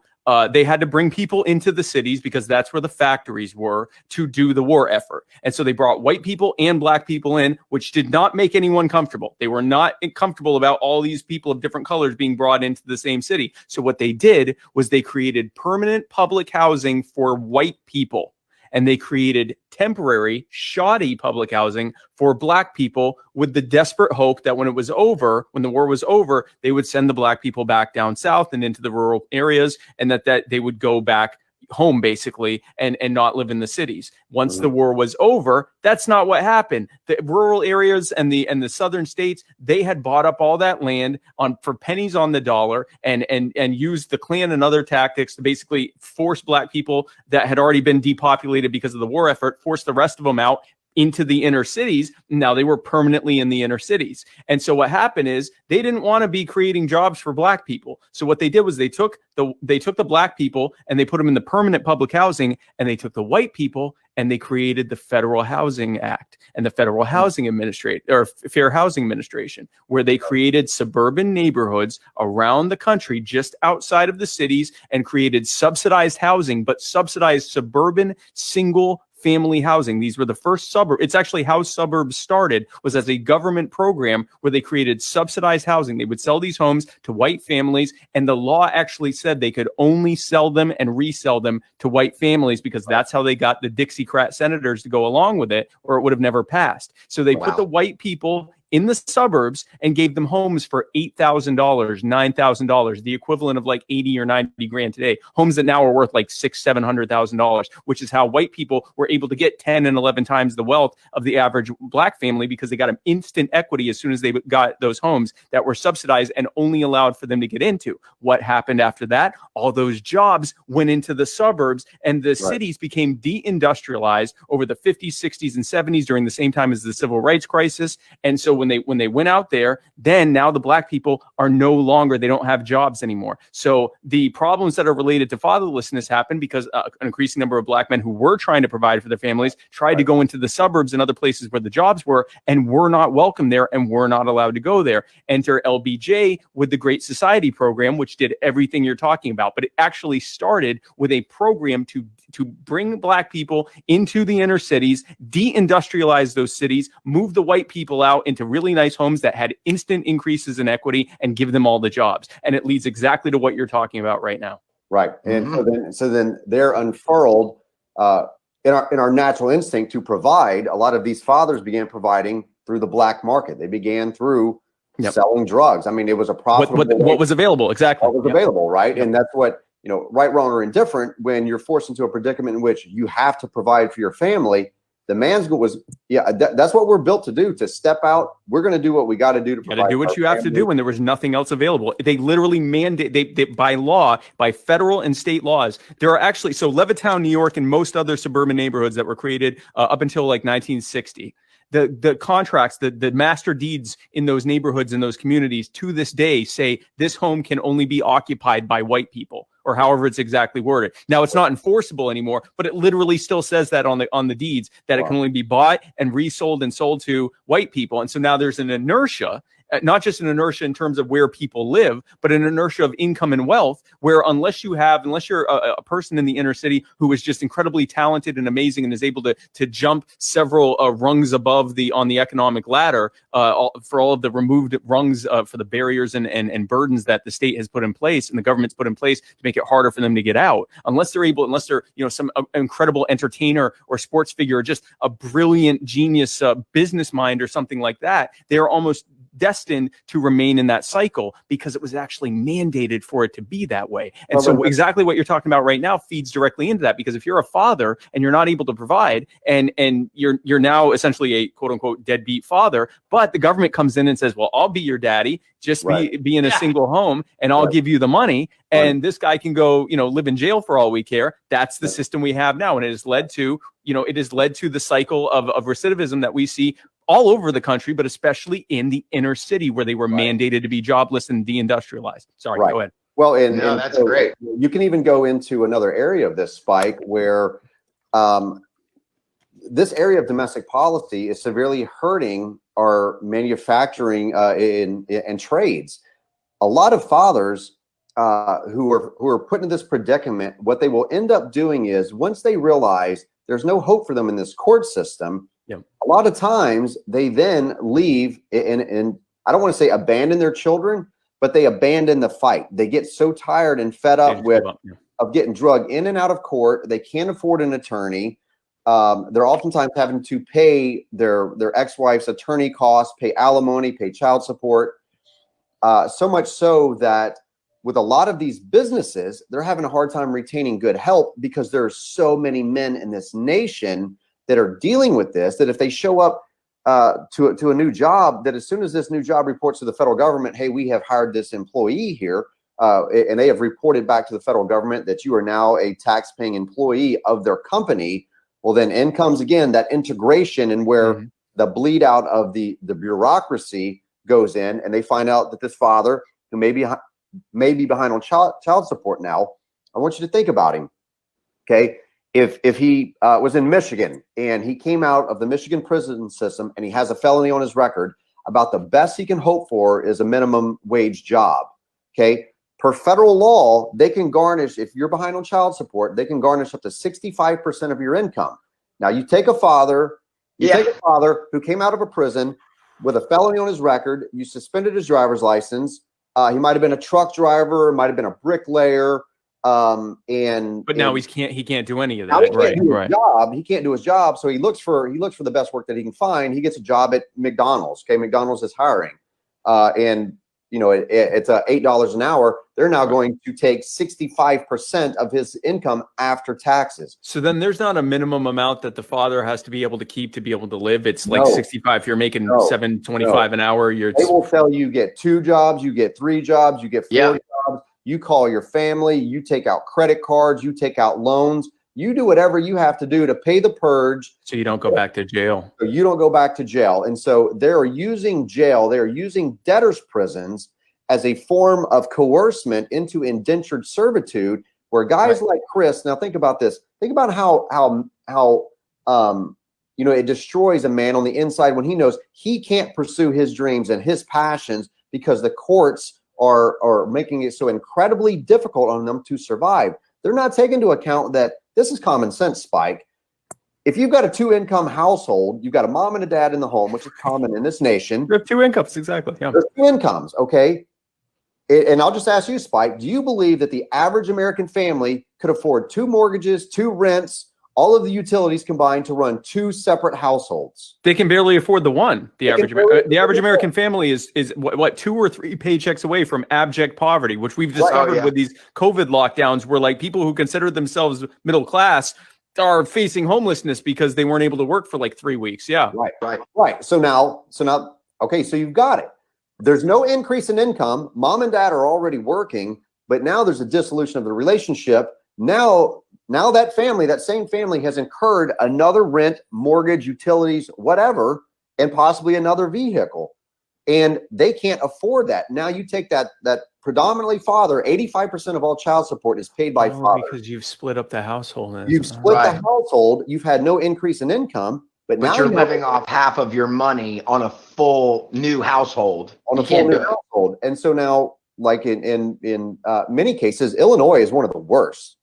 they had to bring people into the cities because that's where the factories were to do the war effort. And so they brought white people and Black people in, which did not make anyone comfortable. They were not comfortable about all these people of different colors being brought into the same city. So what they did was they created permanent public housing for white people. And they created temporary, shoddy public housing for Black people with the desperate hope that when the war was over, they would send the Black people back down south and into the rural areas, and that they would go back home basically and not live in the cities. Once the war was over, that's not what happened. The rural areas and the southern states, they had bought up all that land for pennies on the dollar and used the Klan and other tactics to basically force Black people that had already been depopulated because of the war effort, force the rest of them out into the inner cities. Now they were permanently in the inner cities. And so what happened is they didn't want to be creating jobs for Black people. So what they did was they took the Black people and they put them in the permanent public housing, and they took the white people and they created the Federal Housing Act and the Federal Housing Fair Housing Administration, where they created suburban neighborhoods around the country just outside of the cities and created subsidized housing, but subsidized suburban single family housing. These were the first suburb. It's actually how suburbs started, was as a government program where they created subsidized housing. They would sell these homes to white families, and the law actually said they could only sell them and resell them to white families because that's how they got the Dixiecrat senators to go along with it, or it would have never passed. So they put the white people in the suburbs and gave them homes for $8,000, $9,000, the equivalent of like 80 or 90 grand today. Homes that now are worth like $600,000-$700,000, which is how white people were able to get 10 and 11 times the wealth of the average Black family, because they got an instant equity as soon as they got those homes that were subsidized and only allowed for them to get into. What happened after that? All those jobs went into the suburbs, and the cities became deindustrialized over the 50s, 60s, and 70s during the same time as the civil rights crisis. And so when they went out there, then now the Black people are no longer, they don't have jobs anymore. So the problems that are related to fatherlessness happened because an increasing number of Black men who were trying to provide for their families tried to go into the suburbs and other places where the jobs were, and were not welcome there and were not allowed to go there. Enter LBJ with the Great Society program, which did everything you're talking about. But it actually started with a program to bring Black people into the inner cities, deindustrialize those cities, move the white people out into really nice homes that had instant increases in equity, and give them all the jobs. And it leads exactly to what you're talking about right now. Right. And so then they're unfurled in our natural instinct to provide. A lot of these fathers began providing through the black market. They began through selling drugs. I mean, it was a profitable what was available. Exactly. What was available. Right. And that's what, right, wrong, or indifferent, when you're forced into a predicament in which you have to provide for your family, the man's goal was, that's what we're built to do, to step out. We're going to do what we got to do to provide. Got to do what you have to do when there was nothing else available. They literally mandate, they by law, by federal and state laws, there are actually, so Levittown, New York, and most other suburban neighborhoods that were created up until like 1960. The contracts, the master deeds in those neighborhoods, in those communities to this day say this home can only be occupied by white people, or however it's exactly worded. Now it's not enforceable anymore, but it literally still says that on the deeds, that it can only be bought and resold and sold to white people. And so now there's an inertia, not just an inertia in terms of where people live, but an inertia of income and wealth, where unless you're a person in the inner city who is just incredibly talented and amazing and is able to jump several rungs above on the economic ladder, for all of the removed rungs for the barriers and burdens that the state has put in place and the government's put in place to make it harder for them to get out, unless they're some incredible entertainer or sports figure or just a brilliant genius business mind or something like that, they're almost destined to remain in that cycle because it was actually mandated for it to be that way. And so exactly what you're talking about right now feeds directly into that, because if you're a father and you're not able to provide, and you're now essentially a quote unquote deadbeat father, but the government comes in and says, well, I'll be your daddy, just be in a single home, and I'll give you the money, and this guy can go, live in jail for all we care. That's the system we have now, and it has led to the cycle of recidivism that we see all over the country, but especially in the inner city where they were mandated to be jobless and deindustrialized. Sorry, go ahead. Well, that's great. You can even go into another area of this, Spike, where this area of domestic policy is severely hurting our manufacturing and trades. A lot of fathers who are put in this predicament, what they will end up doing is, once they realize there's no hope for them in this court system, a lot of times they then leave and I don't want to say abandon their children, but they abandon the fight. They get so tired and fed up of getting drugged in and out of court. They can't afford an attorney. They're oftentimes having to pay their ex-wife's attorney costs, pay alimony, pay child support. So much so that with a lot of these businesses, they're having a hard time retaining good help because there are so many men in this nation that are dealing with this, that if they show up to a new job, that as soon as this new job reports to the federal government, hey, we have hired this employee here, and they have reported back to the federal government that you are now a tax-paying employee of their company, well, then in comes again that integration, and where the bleed out of the bureaucracy goes in, and they find out that this father, who may be behind on child support now. I want you to think about him. Okay, if he was in Michigan and he came out of the Michigan prison system and he has a felony on his record, about the best he can hope for is a minimum wage job. Okay, per federal law, they can garnish, if you're behind on child support, they can garnish up to 65% of your income. Now you take a father, who came out of a prison with a felony on his record, you suspended his driver's license. He might have been a truck driver, might have been a bricklayer, but now he can't do any of that. Right. He can't do his job, so he looks for the best work that he can find. He gets a job at McDonald's. Okay, McDonald's is hiring, and it's $8 an hour. They're now going to take 65% of his income after taxes. So then there's not a minimum amount that the father has to be able to keep to be able to live. It's like 65. If you're making $7.25 an hour, they will tell you get 2 jobs, you get 3 jobs, you get 4 jobs. You call your family, you take out credit cards, you take out loans, you do whatever you have to do to pay the purge. So you don't go back to jail. So you don't go back to jail. And so they're using jail, they're using debtors' prisons as a form of coercement into indentured servitude, where guys like Chris, now think about this. Think about how it destroys a man on the inside when he knows he can't pursue his dreams and his passions because the courts are making it so incredibly difficult on them to survive. They're not taking into account that this is common sense, Spike. If you've got a 2-income household, you've got a mom and a dad in the home, which is common in this nation. You have 2 incomes, exactly. Yeah. There's 2 incomes, okay? And I'll just ask you, Spike, do you believe that the average American family could afford 2 mortgages, 2 rents, all of the utilities combined to run 2 separate households? They can barely afford the one. The average American family is what 2 or 3 paychecks away from abject poverty, which we've discovered with these COVID lockdowns, where like people who consider themselves middle class are facing homelessness because they weren't able to work for like 3 weeks. Yeah. Right. So now, okay, so you've got it. There's no increase in income. Mom and dad are already working, but now there's a dissolution of the relationship. Now that family, that same family, has incurred another rent, mortgage, utilities, whatever, and possibly another vehicle. And they can't afford that. Now you take that predominantly father, 85% of all child support is paid by father. Because you've split up the household. You've split the household. You've had no increase in income, but now you're living off half of your money on a full new household. And so now, like in many cases, Illinois is one of the worst.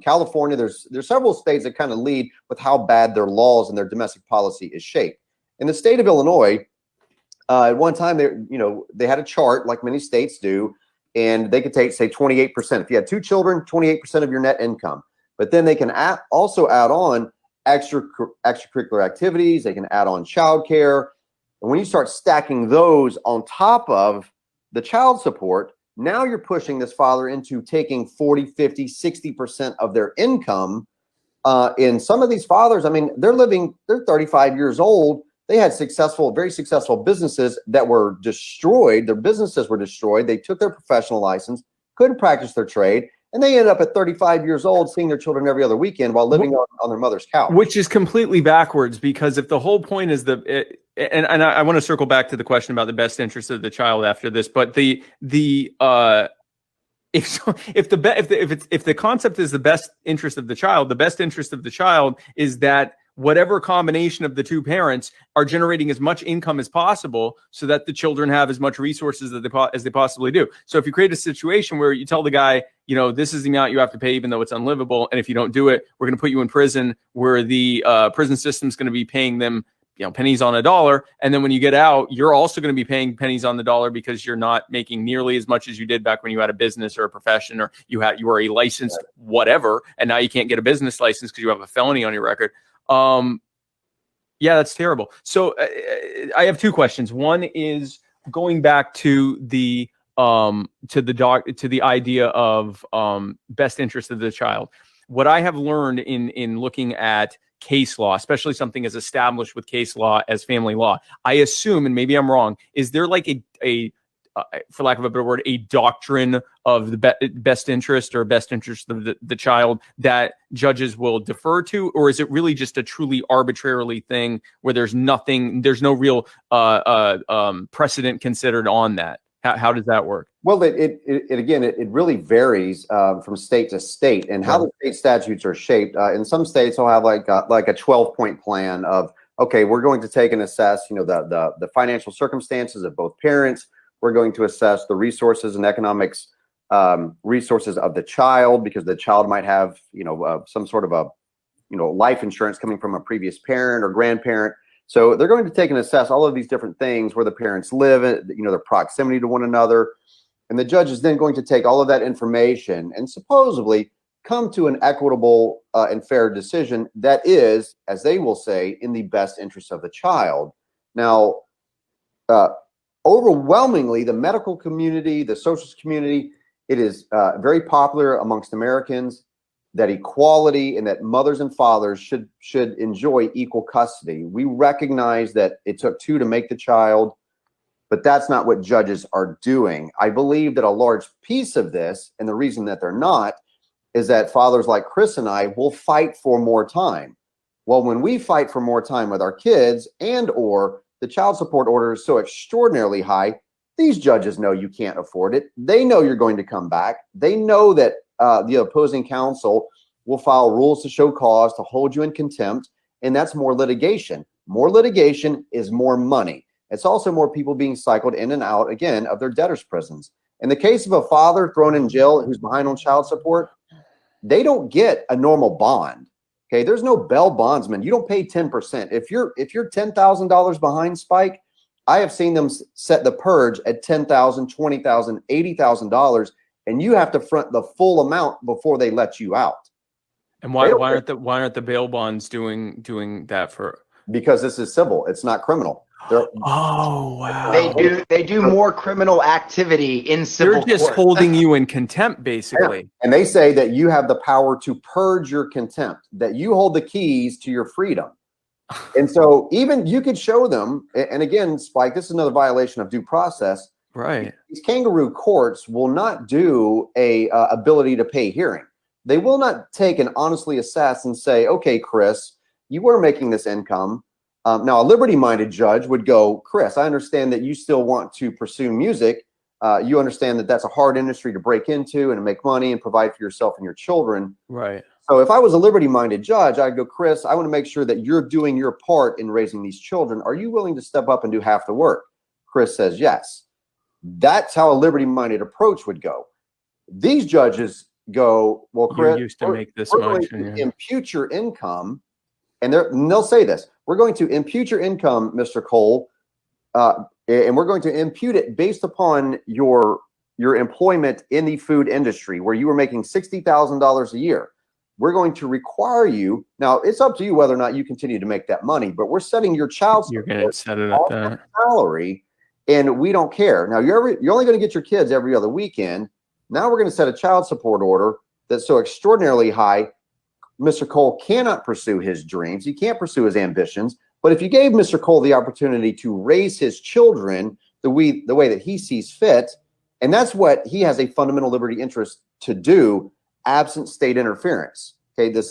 California, there's several states that kind of lead with how bad their laws and their domestic policy is shaped. In the state of Illinois, at one time they had a chart like many states do, and they could take, say, 28%. If you had 2 children, 28% of your net income. But then they can also add on extracurricular activities. They can add on childcare. And when you start stacking those on top of the child support, now you're pushing this father into taking 40, 50, 60% of their income. In some of these fathers, I mean, they're 35 years old. They had very successful businesses that were destroyed. Their businesses were destroyed. They took their professional license, couldn't practice their trade, and they ended up at 35 years old seeing their children every other weekend while living on their mother's couch. Which is completely backwards, because if the whole point is and I want to circle back to the question about the best interest of the child after this, but if the concept is the best interest of the child, the best interest of the child is that whatever combination of the two parents are generating as much income as possible so that the children have as much resources as they possibly do. So if you create a situation where you tell the guy, this is the amount you have to pay, even though it's unlivable, and if you don't do it, we're going to put you in prison, where the prison system is going to be paying them pennies on a dollar. And then when you get out, you're also going to be paying pennies on the dollar because you're not making nearly as much as you did back when you had a business or a profession, or you were a licensed whatever. And now you can't get a business license because you have a felony on your record. Yeah, that's terrible. So I have two questions. One is going back to the idea of best interest of the child. What I have learned in looking at case law, especially something as established with case law as family law, I assume, and maybe I'm wrong, is there like a for lack of a better word, a doctrine of the best interest or best interest of the child that judges will defer to? Or is it really just a truly arbitrarily thing where there's no real precedent considered on that? How does that work? Well, it really varies from state to state, and how the state statutes are shaped. In some states, they'll have like a 12-point plan of, okay, we're going to take and assess, the financial circumstances of both parents. We're going to assess the resources and economics resources of the child, because the child might have, some sort of a, life insurance coming from a previous parent or grandparent. So they're going to take and assess all of these different things, where the parents live, their proximity to one another. And the judge is then going to take all of that information and supposedly come to an equitable and fair decision that is, as they will say, in the best interest of the child. Now, overwhelmingly, the medical community, the social community, it is very popular amongst Americans that equality and that mothers and fathers should enjoy equal custody. We recognize that it took two to make the child, but that's not what judges are doing. I believe that a large piece of this, and the reason that they're not, is that fathers like Chris and I will fight for more time. Well, when we fight for more time with our kids, and or the child support order is so extraordinarily high, these judges know you can't afford it. They know you're going to come back. They know that the opposing counsel will file rules to show cause to hold you in contempt, and that's more litigation. More litigation is more money. It's also more people being cycled in and out, again, of their debtors' prisons. In the case of a father thrown in jail who's behind on child support, they don't get a normal bond. Okay, there's no bail bondsman. You don't pay 10%. If you're $10,000 behind, Spike, I have seen them set the purge at $10,000, $20,000, $80,000, and you have to front the full amount before they let you out. And why aren't the bail bonds doing that for? Because this is civil. It's not criminal. Oh wow! They do more criminal activity in civil. They're just holding you in contempt, basically. Yeah. And they say that you have the power to purge your contempt, that you hold the keys to your freedom. And so even you could show them, and again, Spike, this is another violation of due process. Right. These kangaroo courts will not do a ability to pay hearing. They will not take and honestly assess and say, okay, Chris, you were making this income. Now, a liberty-minded judge would go, Chris, I understand that you still want to pursue music. You understand that that's a hard industry to break into and to make money and provide for yourself and your children. Right. So if I was a liberty-minded judge, I'd go, Chris, I want to make sure that you're doing your part in raising these children. Are you willing to step up and do half the work? Chris says yes. That's how a liberty-minded approach would go. These judges go, well, Chris, you used to make this we're much, going to impute your income, and they'll say this. We're going to impute your income, Mr. Cole, and we're going to impute it based upon your employment in the food industry, where you were making $60,000 a year. we're going to require you. Now, it's up to you whether or not you continue to make that money, but we're setting your child You're going to set it at that salary, and we don't care. Now, you're only going to get your kids every other weekend. Now we're going to set a child support order that's so extraordinarily high, Mr. Cole cannot pursue his dreams. He can't pursue his ambitions. But if you gave Mr. Cole the opportunity to raise his children the way that he sees fit, and that's what he has a fundamental liberty interest to do, absent state interference. Okay, the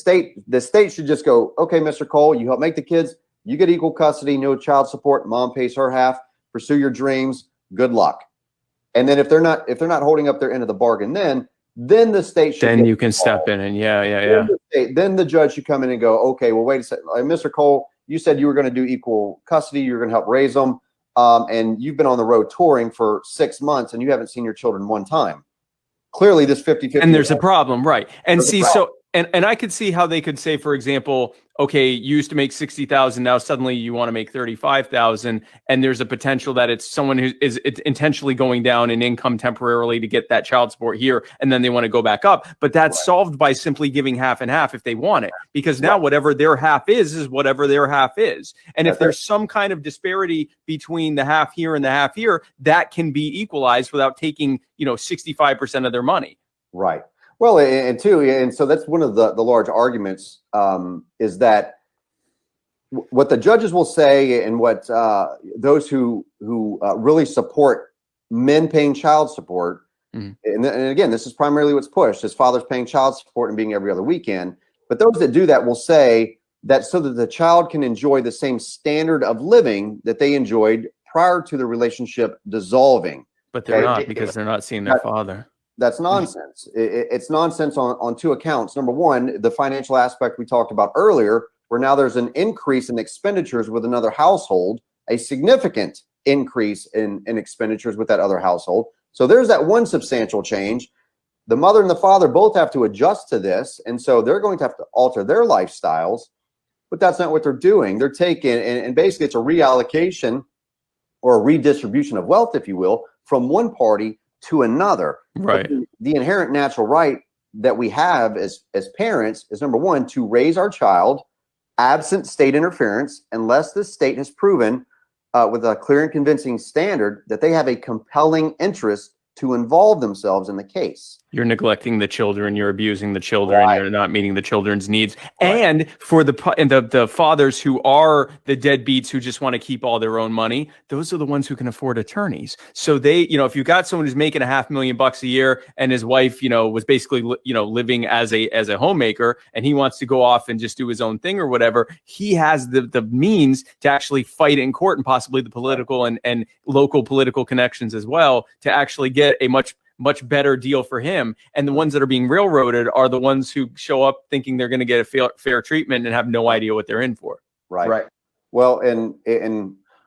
state should just go, okay, Mr. Cole, you help make the kids, you get equal custody, no child support, mom pays her half, pursue your dreams, good luck. And then if they're not holding up their end of the bargain, then the state should. Then you can step in and Then the judge should come in and go, okay, well, wait a second, Mr. Cole, you said you were going to do equal custody, you're going to help raise them, and you've been on the road touring for 6 months and you haven't seen your children one time. Clearly, this 50-50. And there's a problem, right? And see, so and I could see how they could say, for example, okay, you used to make 60,000, now suddenly you want to make 35,000, and there's a potential that it's someone who is intentionally going down in income temporarily to get that child support here, and then they want to go back up. But that's solved by simply giving half and half if they want it, because now whatever their half is whatever their half is. And if there's some kind of disparity between the half here and the half here, that can be equalized without taking 65% of their money. Right. Well, and so that's one of the large arguments is that what the judges will say, and what those who really support men paying child support, and again, this is primarily what's pushed, is fathers paying child support and being every other weekend. But those that do that will say that so that the child can enjoy the same standard of living that they enjoyed prior to the relationship dissolving. But they're not, because they're not seeing their father. That's nonsense. It's nonsense on two accounts. Number one, the financial aspect we talked about earlier, where now there's an increase in expenditures with another household, a significant increase in expenditures with that other household. So there's that one substantial change. The mother and the father both have to adjust to this, and so they're going to have to alter their lifestyles, but that's not what they're doing. They're taking, and basically it's a reallocation or a redistribution of wealth, if you will, from one party to another. Right. The inherent natural right that we have as parents is, number one, to raise our child absent state interference, unless the state has proven with a clear and convincing standard that they have a compelling interest to involve themselves in the case. You're neglecting the children, you're abusing the children, you're not meeting the children's needs. And for the fathers who are the deadbeats who just want to keep all their own money, those are the ones who can afford attorneys. So they, if you got someone who's making $500,000 a year and his wife, was basically, living as a homemaker, and he wants to go off and just do his own thing or whatever, he has the means to actually fight in court, and possibly the political and local political connections as well, to actually get a much better deal for him. And the ones that are being railroaded are the ones who show up thinking they're going to get a fair treatment and have no idea what they're in for. Right. Well, and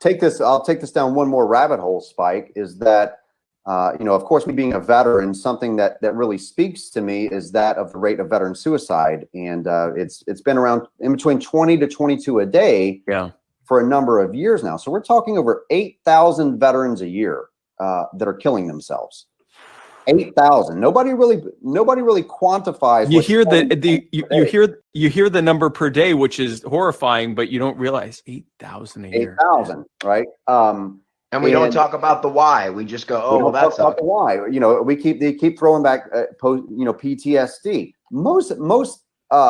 I'll take this down one more rabbit hole, Spike, is that, of course, me being a veteran, something that really speaks to me is that of the rate of veteran suicide. And it's been around in between 20 to 22 a day for a number of years now. So we're talking over 8,000 veterans a year that are killing themselves. 8,000. Nobody really quantifies. You hear the number per day, which is horrifying, but you don't realize 8,000 a year. 8,000, right? And we don't talk about the why. We just go, oh, well, that's about the why. They keep throwing back, PTSD. Most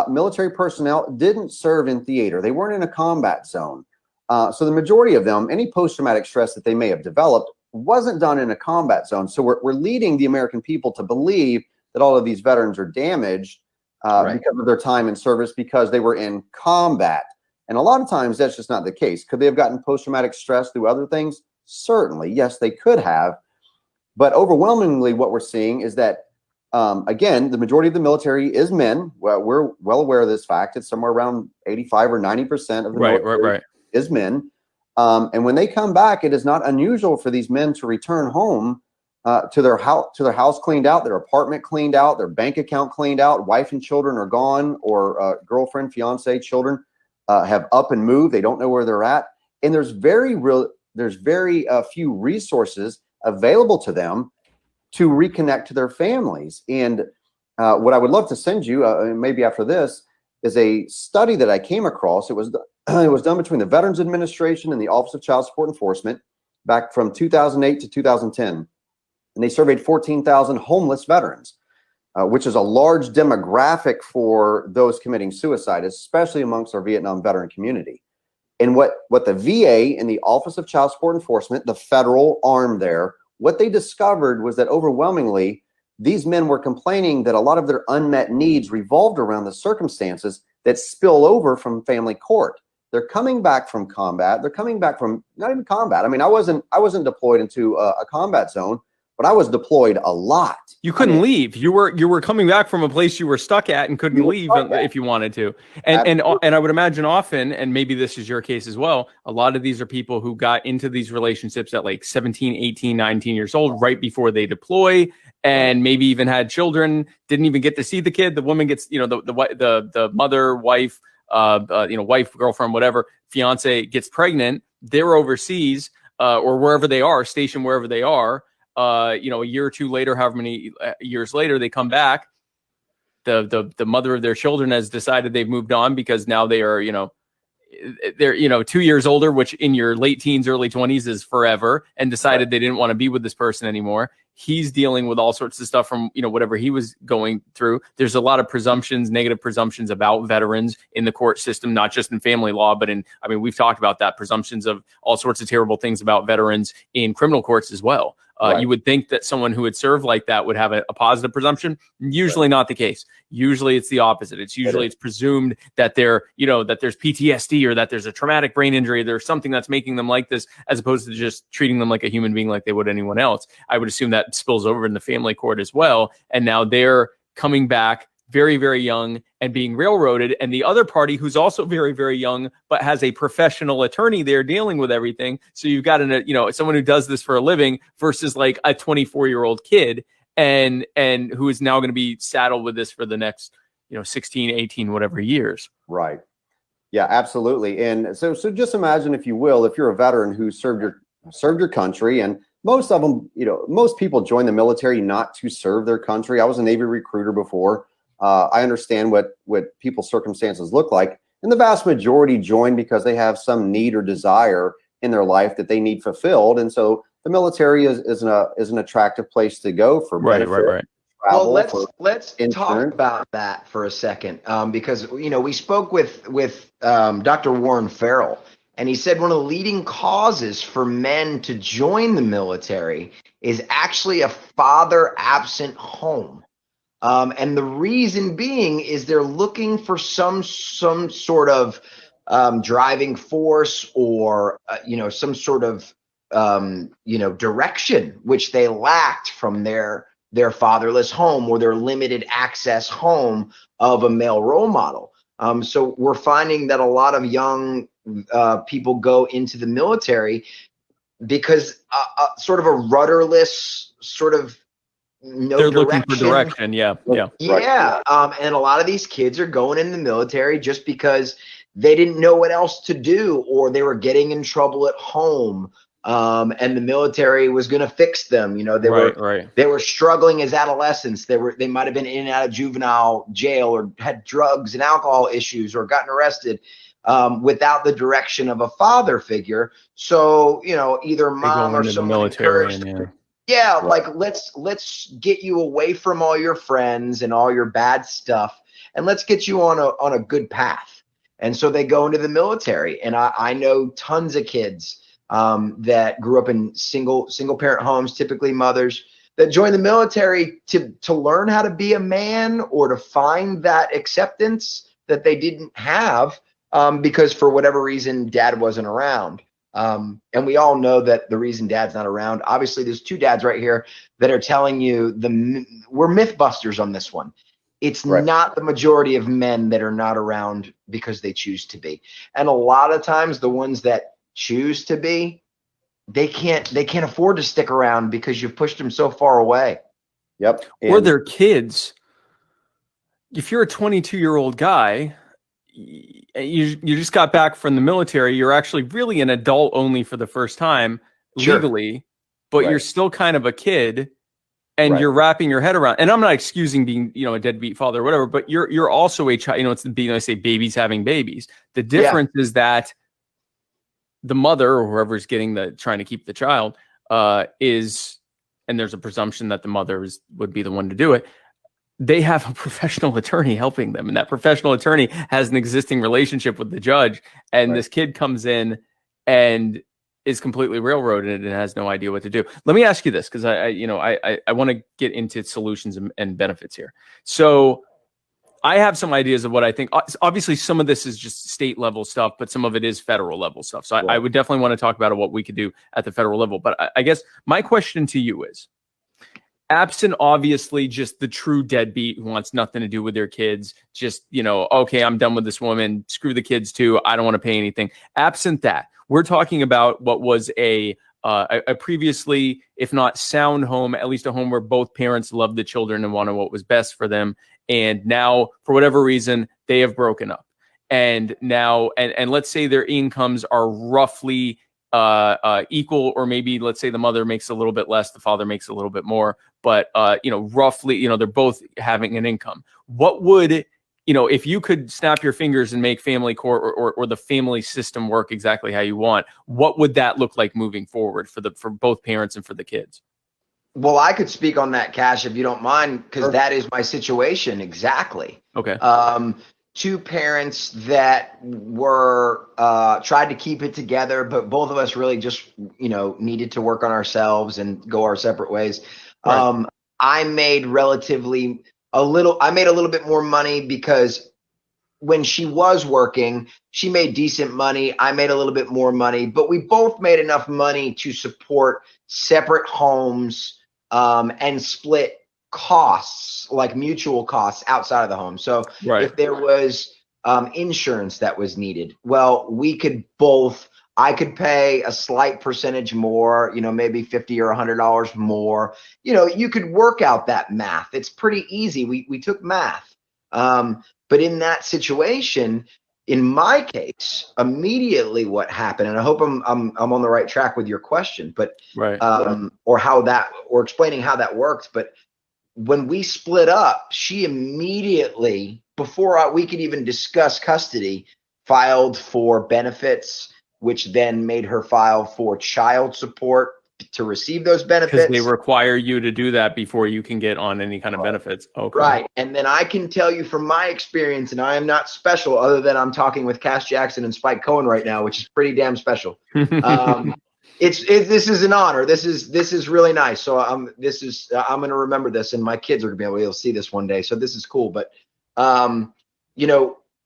military personnel didn't serve in theater. They weren't in a combat zone. So the majority of them, any post-traumatic stress that they may have developed, wasn't done in a combat zone. So we're leading the American people to believe that all of these veterans are damaged because of their time in service, because they were in combat. And a lot of times that's just not the case. Could they have gotten post-traumatic stress through other things? Certainly. Yes, they could have. But overwhelmingly what we're seeing is that, again, the majority of the military is men. Well, we're well aware of this fact. It's somewhere around 85 or 90% of the military is men. And when they come back, it is not unusual for these men to return home to their house cleaned out, their apartment cleaned out, their bank account cleaned out, wife and children are gone, or girlfriend, fiance, children have up and moved. They don't know where they're at. And there's very few resources available to them to reconnect to their families. And what I would love to send you, maybe after this, is a study that I came across. It was it was done between the Veterans Administration and the Office of Child Support Enforcement back from 2008 to 2010. And they surveyed 14,000 homeless veterans, which is a large demographic for those committing suicide, especially amongst our Vietnam veteran community. And what the VA and the Office of Child Support Enforcement, the federal arm there, what they discovered was that overwhelmingly, these men were complaining that a lot of their unmet needs revolved around the circumstances that spill over from family court. They're coming back from combat. They're coming back from not even combat. I mean, I wasn't deployed into a combat zone, but I was deployed a lot. You couldn't leave. You were coming back from a place you were stuck at and couldn't leave if you wanted to. And I would imagine often, and maybe this is your case as well, a lot of these are people who got into these relationships at like 17, 18, 19 years old, right before they deploy, and maybe even had children, didn't even get to see the kid. The woman gets, the mother, wife, wife, girlfriend, whatever, fiance gets pregnant. They're overseas or wherever they are, stationed wherever they are. A year or two later, however many years later, they come back. The mother of their children has decided they've moved on because now they are, they're 2 years older, which in your late teens, early 20s is forever, and decided they didn't want to be with this person anymore. He's dealing with all sorts of stuff from, whatever he was going through. There's a lot of presumptions, negative presumptions about veterans in the court system, not just in family law, but we've talked about that, presumptions of all sorts of terrible things about veterans in criminal courts as well. You would think that someone who would serve like that would have a positive presumption. Usually not the case. Usually it's the opposite. It's presumed that that there's PTSD or that there's a traumatic brain injury. There's something that's making them like this, as opposed to just treating them like a human being like they would anyone else. I would assume that spills over in the family court as well. And now they're coming back very, very young and being railroaded. And the other party, who's also very, very young, but has a professional attorney there dealing with everything. So you've got someone who does this for a living versus like a 24-year-old kid and who is now going to be saddled with this for the next, 16, 18, whatever years. Right. Yeah, absolutely. And so just imagine, if you will, if you're a veteran who served your country, and most of them, most people join the military not to serve their country. I was a Navy recruiter before. I understand what people's circumstances look like. And the vast majority join because they have some need or desire in their life that they need fulfilled. And so the military is an attractive place to go for benefit. Right. Travel, let's talk about that for a second, because we spoke with Dr. Warren Farrell, and he said one of the leading causes for men to join the military is actually a father absent home. And the reason being is they're looking for some sort of driving force or some sort of direction which they lacked from their fatherless home or their limited access home of a male role model. So we're finding that a lot of young people go into the military because sort of a rudderless sort of they're looking for direction. Yeah. And a lot of these kids are going in the military just because they didn't know what else to do, or they were getting in trouble at home, and the military was going to fix them. They were struggling as adolescents. They might have been in and out of juvenile jail, or had drugs and alcohol issues, or gotten arrested without the direction of a father figure. So either mom or someone encouraged. Like let's get you away from all your friends and all your bad stuff, and let's get you on a good path. And so they go into the military. And I know tons of kids that grew up in single parent homes, typically mothers, that join the military to learn how to be a man, or to find that acceptance that they didn't have because for whatever reason dad wasn't around. And we all know that the reason dad's not around, obviously there's two dads right here that are telling you we're mythbusters on this one. It's not the majority of men that are not around because they choose to be. And a lot of times the ones that choose to be, they can't afford to stick around because you've pushed them so far away. Yep. Or their kids. If you're a 22-year-old guy, you just got back from the military, you're actually really an adult only for the first time legally, but you're still kind of a kid. and you're wrapping your head around, and I'm not excusing being, a deadbeat father or whatever, but you're also a child, it's I say babies having babies. The difference is that the mother or whoever's trying to keep the child is, and there's a presumption that the mother would be the one to do it. They have a professional attorney helping them, and that professional attorney has an existing relationship with the judge, and this kid comes in and is completely railroaded and has no idea what to do. Let me ask you this, because I want to get into solutions and benefits here. So I have some ideas of what I think. Obviously, some of this is just state level stuff, but some of it is federal level stuff. So I would definitely want to talk about what we could do at the federal level. But I guess my question to you is, absent obviously just the true deadbeat who wants nothing to do with their kids, just, okay, I'm done with this woman, screw the kids too, I don't want to pay anything. Absent that, we're talking about what was a previously, if not sound home, at least a home where both parents loved the children and wanted what was best for them. And now, for whatever reason, they have broken up. And now, and let's say their incomes are roughly equal, or maybe let's say the mother makes a little bit less, the father makes a little bit more, but roughly, they're both having an income. What would, if you could snap your fingers and make family court or the family system work exactly how you want, what would that look like moving forward for both parents and for the kids? Well, I could speak on that, Cash, if you don't mind, because that is my situation exactly. Okay. Two parents that were tried to keep it together, but both of us really just needed to work on ourselves and go our separate ways. Right. I made a little bit more money because when she was working, she made decent money. I made a little bit more money, but we both made enough money to support separate homes and split costs, like mutual costs outside of the home. So if there was insurance that was needed, well, I could pay a slight percentage more, maybe $50 or $100 more. You could work out that math. It's pretty easy. We took math. But in that situation, in my case, immediately what happened, and I hope I'm on the right track with your question, but or explaining how that worked. But when we split up, she immediately, before we could even discuss custody, filed for benefits, which then made her file for child support to receive those benefits. Because they require you to do that before you can get on any kind of benefits. Okay. Right. And then I can tell you from my experience, and I am not special other than I'm talking with Kash Jackson and Spike Cohen right now, which is pretty damn special. This is an honor. This is really nice. So I'm going to remember this, and my kids are going to be able to see this one day. So this is cool. But,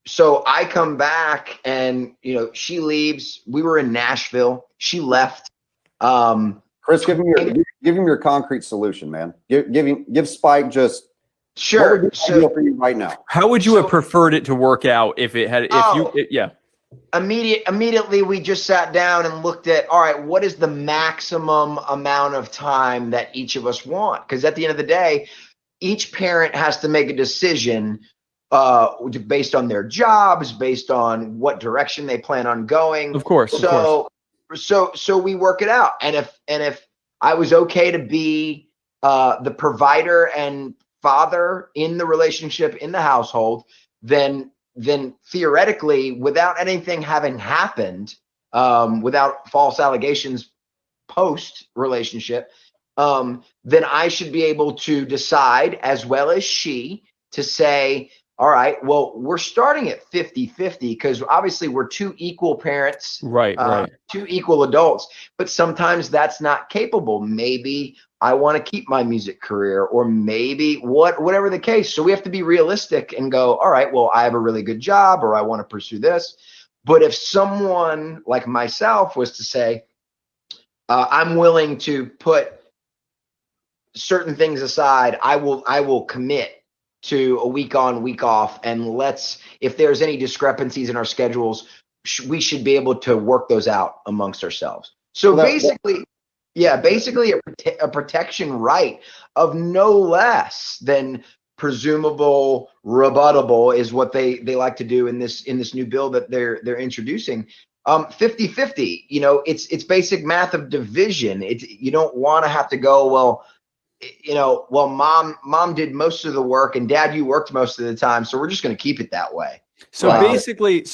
so I come back and, she leaves. We were in Nashville. She left. Chris, give him your concrete solution, man. Give Spike just sure. What would be ideal for you right now? How would you have preferred it to work out Immediately we just sat down and looked at, all right, what is the maximum amount of time that each of us want? Because at the end of the day, each parent has to make a decision based on their jobs, based on what direction they plan on going. Of course. So we work it out. And if I was okay to be the provider and father in the relationship, in the household, then theoretically, without anything having happened, without false allegations post relationship, then I should be able to decide, as well as she, to say, all right, well, we're starting at 50-50 because obviously we're two equal parents, right. Two equal adults, but sometimes that's not capable. Maybe I want to keep my music career, or maybe whatever the case. So we have to be realistic and go, all right, well, I have a really good job, or I want to pursue this. But if someone like myself was to say, I'm willing to put certain things aside, I will commit to a week on, week off, and if there's any discrepancies in our schedules, we should be able to work those out amongst ourselves. So basically a protection right of no less than presumable rebuttable is what they like to do in this new bill that they're introducing. 50-50, it's basic math of division. You don't want to have to go, well, you know, well, mom did most of the work and dad, you worked most of the time. So we're just going to keep it that way. So basically,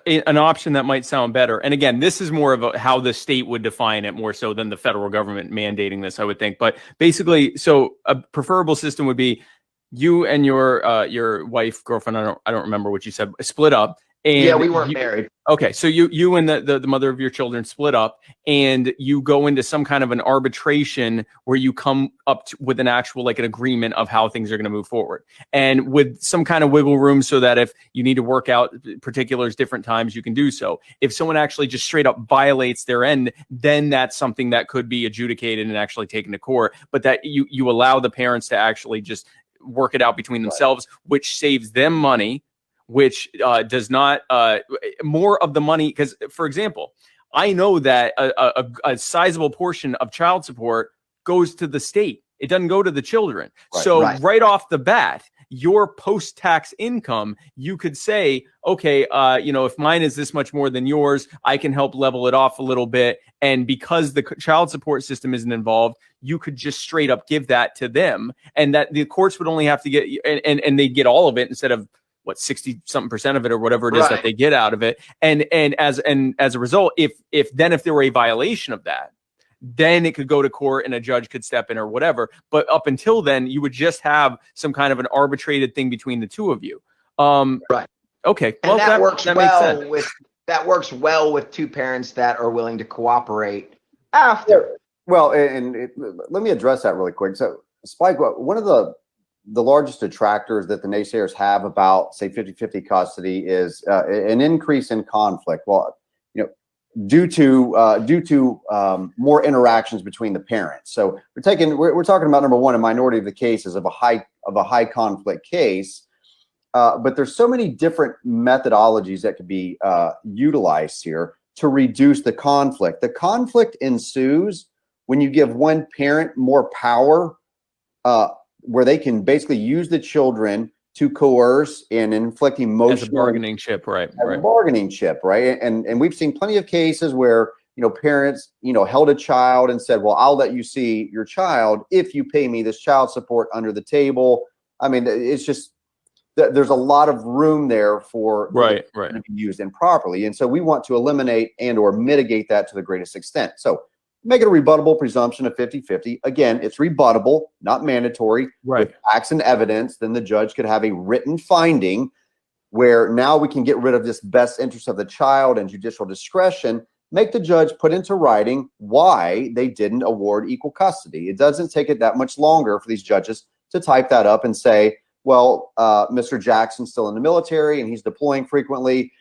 an option that might sound better. And again, this is more of how the state would define it more so than the federal government mandating this, I would think. But basically, so a preferable system would be you and your wife, girlfriend, I don't remember what you said, split up. And yeah, we weren't married. Okay, so you and the mother of your children split up, and you go into some kind of an arbitration where you come up with an actual, like, an agreement of how things are going to move forward, and with some kind of wiggle room so that if you need to work out particulars different times, you can do so. If someone actually just straight up violates their end, then that's something that could be adjudicated and actually taken to court. But that you allow the parents to actually just work it out between themselves, which saves them money, which does not more of the money. Because, for example, I know that a sizable portion of child support goes to the state. It doesn't go to the children. Right off the bat, your post-tax income, you could say, okay, if mine is this much more than yours, I can help level it off a little bit. And because the child support system isn't involved, you could just straight up give that to them. And that the courts would only have to get, and they'd get all of it instead of 60-something% of it or whatever it is that they get out of it. And as a result, if there were a violation of that, then it could go to court and a judge could step in or whatever. But up until then, you would just have some kind of an arbitrated thing between the two of you. Right. Okay. Well, and that works well with two parents that are willing to cooperate after. Well, let me address that really quick. So, Spike, one of the largest detractors that the naysayers have about, say, 50-50 custody is an increase in conflict. Well, due to more interactions between the parents. So we're talking about, number one, a minority of the cases of a high conflict case, but there's so many different methodologies that could be utilized here to reduce the conflict. The conflict ensues when you give one parent more power, where they can basically use the children to coerce and inflict emotional. As a bargaining chip, right? Bargaining chip, right? And we've seen plenty of cases where, parents, held a child and said, well, I'll let you see your child if you pay me this child support under the table. I mean, it's just, there's a lot of room there for right to be used improperly. And so we want to eliminate and or mitigate that to the greatest extent. So make it a rebuttable presumption of 50-50. Again, it's rebuttable, not mandatory. Right. With facts and evidence, then the judge could have a written finding where now we can get rid of this best interest of the child and judicial discretion, make the judge put into writing why they didn't award equal custody. It doesn't take it that much longer for these judges to type that up and say, well, Mr. Jackson's still in the military and he's deploying frequently.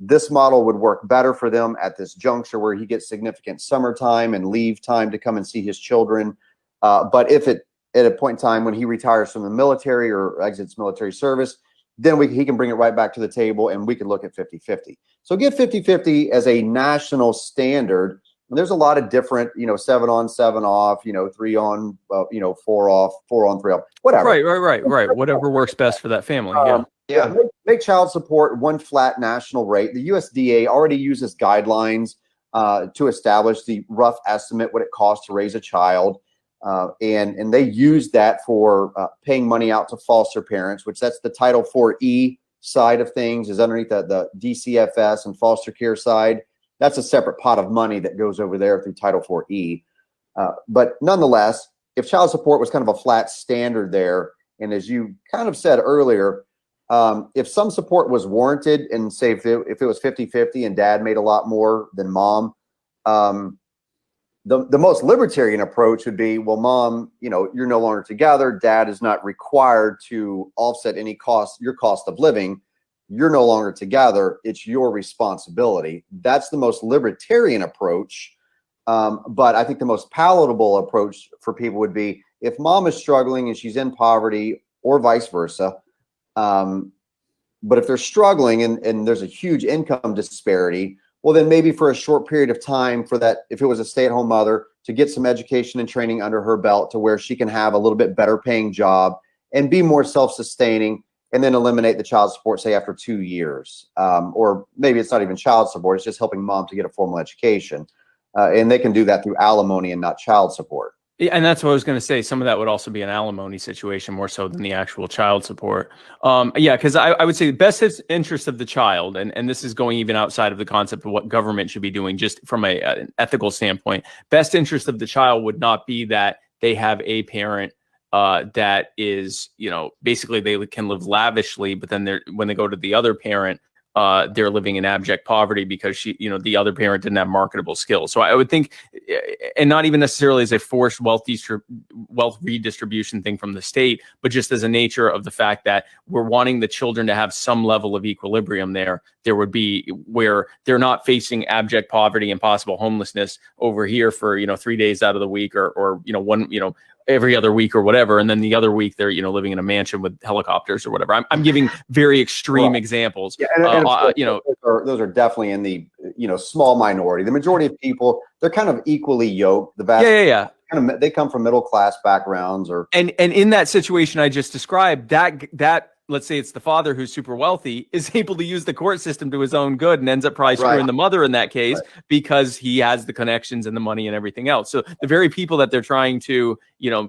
This model would work better for them at this juncture where he gets significant summertime and leave time to come and see his children. But if at a point in time when he retires from the military or exits military service, then he can bring it right back to the table and we can look at 50-50. So get 50-50 as a national standard. And there's a lot of different, 7 on, 7 off, 3 on, 4 off, 4 on, 3 off, whatever. Right. Whatever works best for that family. Yeah. Make child support one flat national rate. The USDA already uses guidelines to establish the rough estimate what it costs to raise a child. And they use that for paying money out to foster parents, which that's the Title IV side of things, is underneath the DCFS and foster care side. That's a separate pot of money that goes over there through Title IV. But nonetheless, if child support was kind of a flat standard there, and as you kind of said earlier, if some support was warranted, and say if it was 50-50 and dad made a lot more than mom, the most libertarian approach would be, well, mom, you're no longer together. Dad is not required to offset any your cost of living. You're no longer together. It's your responsibility. That's the most libertarian approach. But I think the most palatable approach for people would be if mom is struggling and she's in poverty, or vice versa. But if they're struggling and there's a huge income disparity, well, then maybe for a short period of time for that, if it was a stay-at-home mother, to get some education and training under her belt to where she can have a little bit better paying job and be more self-sustaining, and then eliminate the child support, say after 2 years. Or maybe it's not even child support, it's just helping mom to get a formal education. And they can do that through alimony and not child support. Yeah, and that's what I was going to say. Some of that would also be an alimony situation more so than the actual child support. Yeah, because I would say the best interest of the child, and this is going even outside of the concept of what government should be doing, just from an ethical standpoint, best interest of the child would not be that they have a parent that is, basically they can live lavishly, but then when they go to the other parent, they're living in abject poverty because the other parent didn't have marketable skills. So I would think, and not even necessarily as a forced wealth redistribution thing from the state, but just as a nature of the fact that we're wanting the children to have some level of equilibrium there would be where they're not facing abject poverty and possible homelessness over here for, 3 days out of the week or every other week or whatever. And then the other week they're, living in a mansion with helicopters or whatever. I'm giving very extreme examples. Yeah, those are definitely in the, small minority. The majority of people, they're kind of equally yoked. The vast kind of, they come from middle class backgrounds and in that situation I just described, that let's say it's the father who's super wealthy, is able to use the court system to his own good and ends up probably screwing the mother in that case because he has the connections and the money and everything else. So the very people that they're trying to,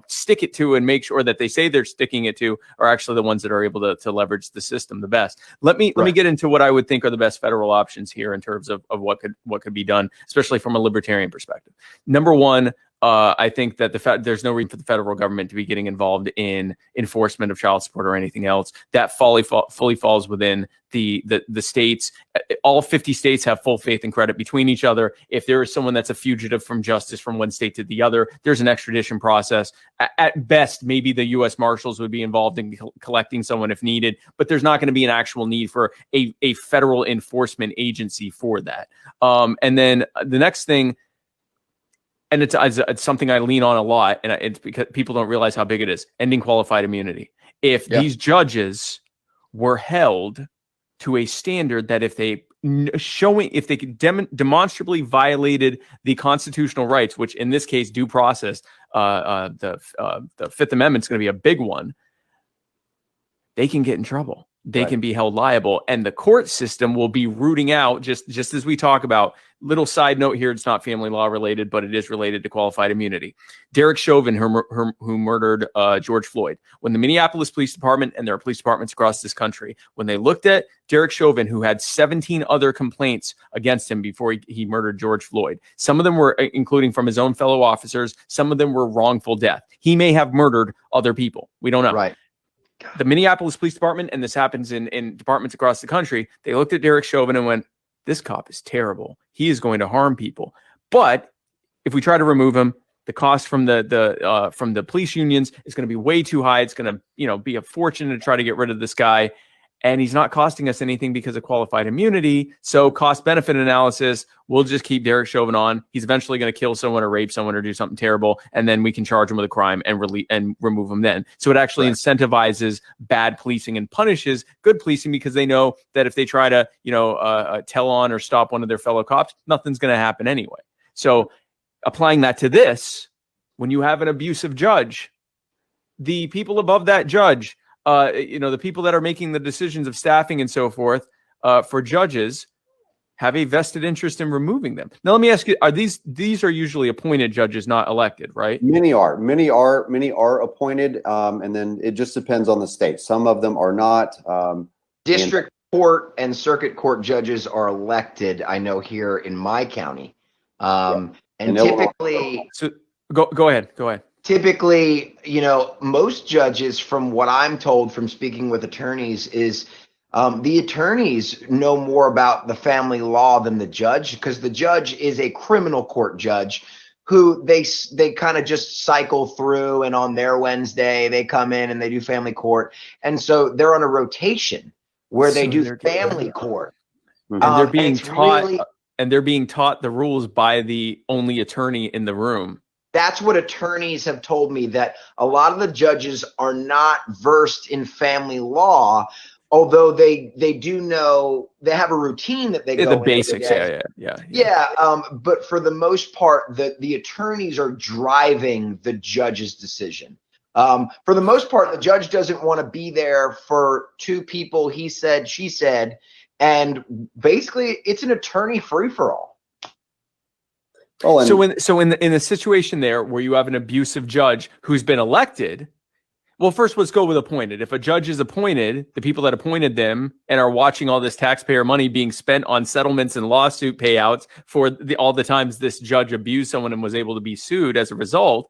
stick it to and make sure that they say they're sticking it to are actually the ones that are able to leverage the system the best. Let me get into what I would think are the best federal options here in terms of what could be done, especially from a libertarian perspective. Number one, I think that there's no reason for the federal government to be getting involved in enforcement of child support or anything else. That fully falls within the states. All 50 states have full faith and credit between each other. If there is someone that's a fugitive from justice from one state to the other, there's an extradition process. At best, maybe the U.S. Marshals would be involved in collecting someone if needed, but there's not going to be an actual need for a federal enforcement agency for that. And then the next thing, and it's something I lean on a lot, and it's because people don't realize how big it is, ending qualified immunity. If these judges were held to a standard that if they demonstrably violated the constitutional rights, which in this case due process, the Fifth Amendment is going to be a big one, they can get in trouble. They can be held liable, and the court system will be rooting out, just as we talk about. Little side note here, it's not family law related, but it is related to qualified immunity. Derek Chauvin, who murdered George Floyd, when the Minneapolis Police Department, and there are police departments across this country, when they looked at Derek Chauvin, who had 17 other complaints against him before he murdered George Floyd, some of them were including from his own fellow officers, some of them were wrongful death. He may have murdered other people. We don't know. Right. The Minneapolis Police Department, and this happens in departments across the country, they looked at Derek Chauvin and went, this cop is terrible. He is going to harm people. But if we try to remove him, the cost from the police unions is going to be way too high. It's going to be a fortune to try to get rid of this guy. And he's not costing us anything because of qualified immunity. So cost benefit analysis, we'll just keep Derek Chauvin on. He's eventually going to kill someone or rape someone or do something terrible. And then we can charge him with a crime and remove him then. So it actually incentivizes bad policing and punishes good policing, because they know that if they try to, tell on or stop one of their fellow cops, nothing's going to happen anyway. So applying that to this, when you have an abusive judge, the people above that judge, the people that are making the decisions of staffing and so forth for judges have a vested interest in removing them. Now, let me ask you: these are usually appointed judges, not elected, right? Many are appointed, and then it just depends on the state. Some of them are not. District court and circuit court judges are elected. I know here in my county, and typically. So go ahead. Typically, most judges, from what I'm told from speaking with attorneys, is the attorneys know more about the family law than the judge, because the judge is a criminal court judge who they kind of just cycle through, and on their Wednesday they come in and they do family court, and so they're on a rotation where they do family court, and they're being taught the rules by the only attorney in the room. That's what attorneys have told me, that a lot of the judges are not versed in family law, although they do know, they have a routine that they go the basics. Yeah. But for the most part, the attorneys are driving the judge's decision. For the most part, the judge doesn't want to be there for two people, he said, she said, and basically it's an attorney free for all. Oh, and So in a situation there where you have an abusive judge who's been elected, well, first let's go with appointed. If a judge is appointed, the people that appointed them and are watching all this taxpayer money being spent on settlements and lawsuit payouts for all the times this judge abused someone and was able to be sued as a result,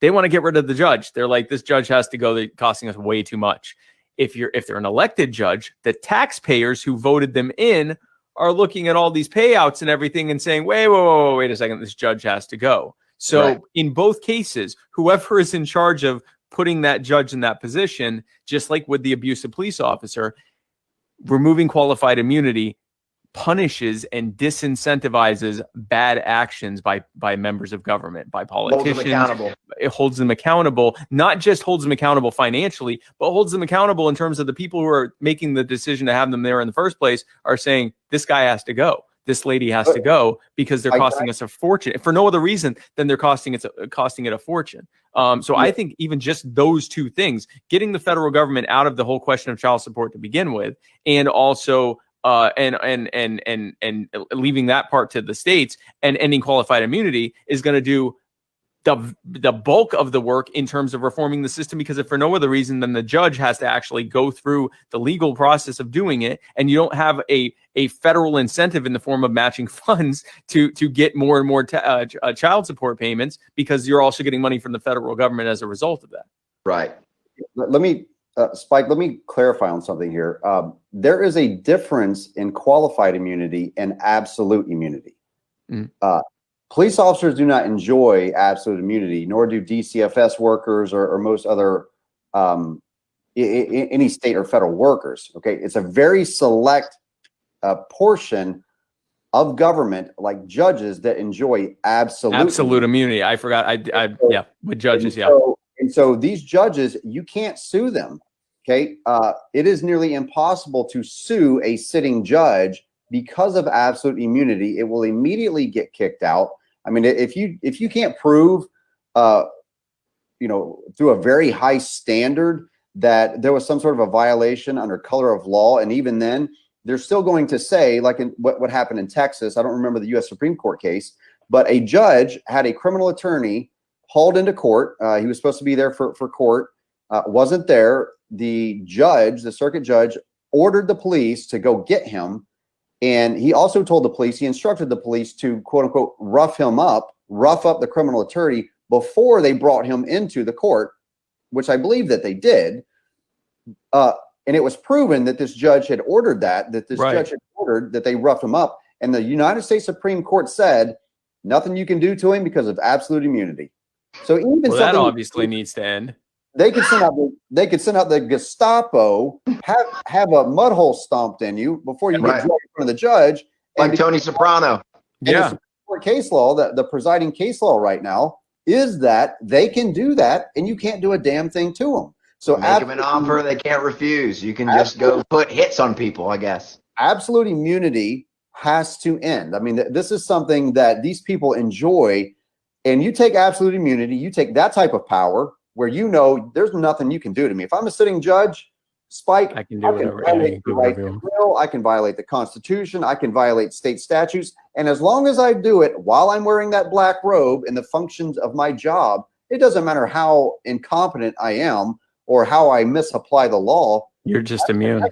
they want to get rid of the judge. They're like, this judge has to go. They're costing us way too much. If they're an elected judge, the taxpayers who voted them in are looking at all these payouts and everything and saying, wait a second, this judge has to go. So in both cases, whoever is in charge of putting that judge in that position, just like with the abusive police officer, removing qualified immunity punishes and disincentivizes bad actions by members of government, by politicians. It holds them accountable, not just holds them accountable financially, but holds them accountable in terms of the people who are making the decision to have them there in the first place are saying, this guy has to go. This lady has to go because they're costing us a fortune for no other reason than they're costing it a fortune. So I think even just those two things, getting the federal government out of the whole question of child support to begin with, and also and leaving that part to the states and ending qualified immunity is going to do the bulk of the work in terms of reforming the system, because if for no other reason than the judge has to actually go through the legal process of doing it, and you don't have a federal incentive in the form of matching funds to get more and more child support payments, because you're also getting money from the federal government as a result of that. Right. let me, Spike, let me clarify on something here. There is a difference in qualified immunity and absolute immunity. Police officers do not enjoy absolute immunity, nor do DCFS workers or most other any state or federal workers. Okay, it's a very select portion of government, like judges, that enjoy absolute immunity. I forgot. Yeah, with judges. And so these judges, you can't sue them. Okay, it is nearly impossible to sue a sitting judge because of absolute immunity. It will immediately get kicked out. I mean, if you can't prove, through a very high standard that there was some sort of a violation under color of law, and even then, they're still going to say, like in what happened in Texas. I don't remember the U.S. Supreme Court case, but a judge had a criminal attorney hauled into court. He was supposed to be there for court, wasn't there. The judge, the circuit judge, ordered the police to go get him. And he also told the police, he instructed the police to, quote unquote, rough up the criminal attorney before they brought him into the court, which I believe that they did. And it was proven that this judge had ordered judge had ordered that they rough him up. And the United States Supreme Court said nothing you can do to him because of absolute immunity. So even that obviously needs to end. They could send out the Gestapo, have a mud hole stomped in you before you get dragged in front of the judge. Like Tony Soprano. Yeah. The Supreme case law, the presiding case law right now is that they can do that, and you can't do a damn thing to them. So make them an offer they can't refuse. You can just go put hits on people, I guess. Absolute immunity has to end. I mean, this is something that these people enjoy, and you take absolute immunity, you take that type of power where there's nothing you can do to me. If I'm a sitting judge, Spike, I can violate the right to will, I can violate the Constitution, I can violate state statutes, and as long as I do it while I'm wearing that black robe and the functions of my job, it doesn't matter how incompetent I am or how I misapply the law. You're just immune.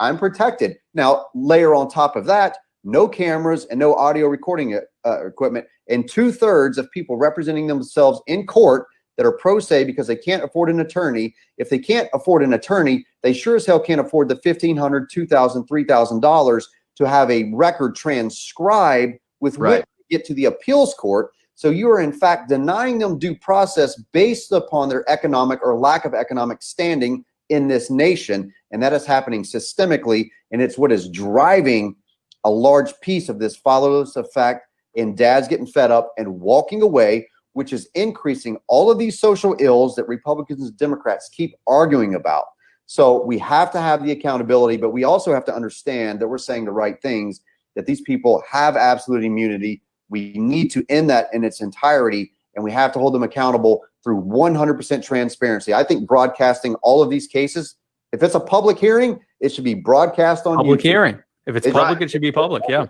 I'm protected. Now, layer on top of that, no cameras and no audio recording equipment, and 2/3 of people representing themselves in court that are pro se because they can't afford an attorney. If they can't afford an attorney, they sure as hell can't afford the $1,500, $2,000, $3,000 to have a record transcribed with which to get to the appeals court. So you are in fact denying them due process based upon their economic or lack of economic standing in this nation. And that is happening systemically. And it's what is driving a large piece of this follows effect, and dads getting fed up and walking away, which is increasing all of these social ills that Republicans and Democrats keep arguing about. So we have to have the accountability, but we also have to understand that we're saying the right things, that these people have absolute immunity. We need to end that in its entirety, and we have to hold them accountable through 100% transparency. I think broadcasting all of these cases, if it's a public hearing, it should be broadcast on public YouTube. Hearing. If it's public, it should be public. Yeah.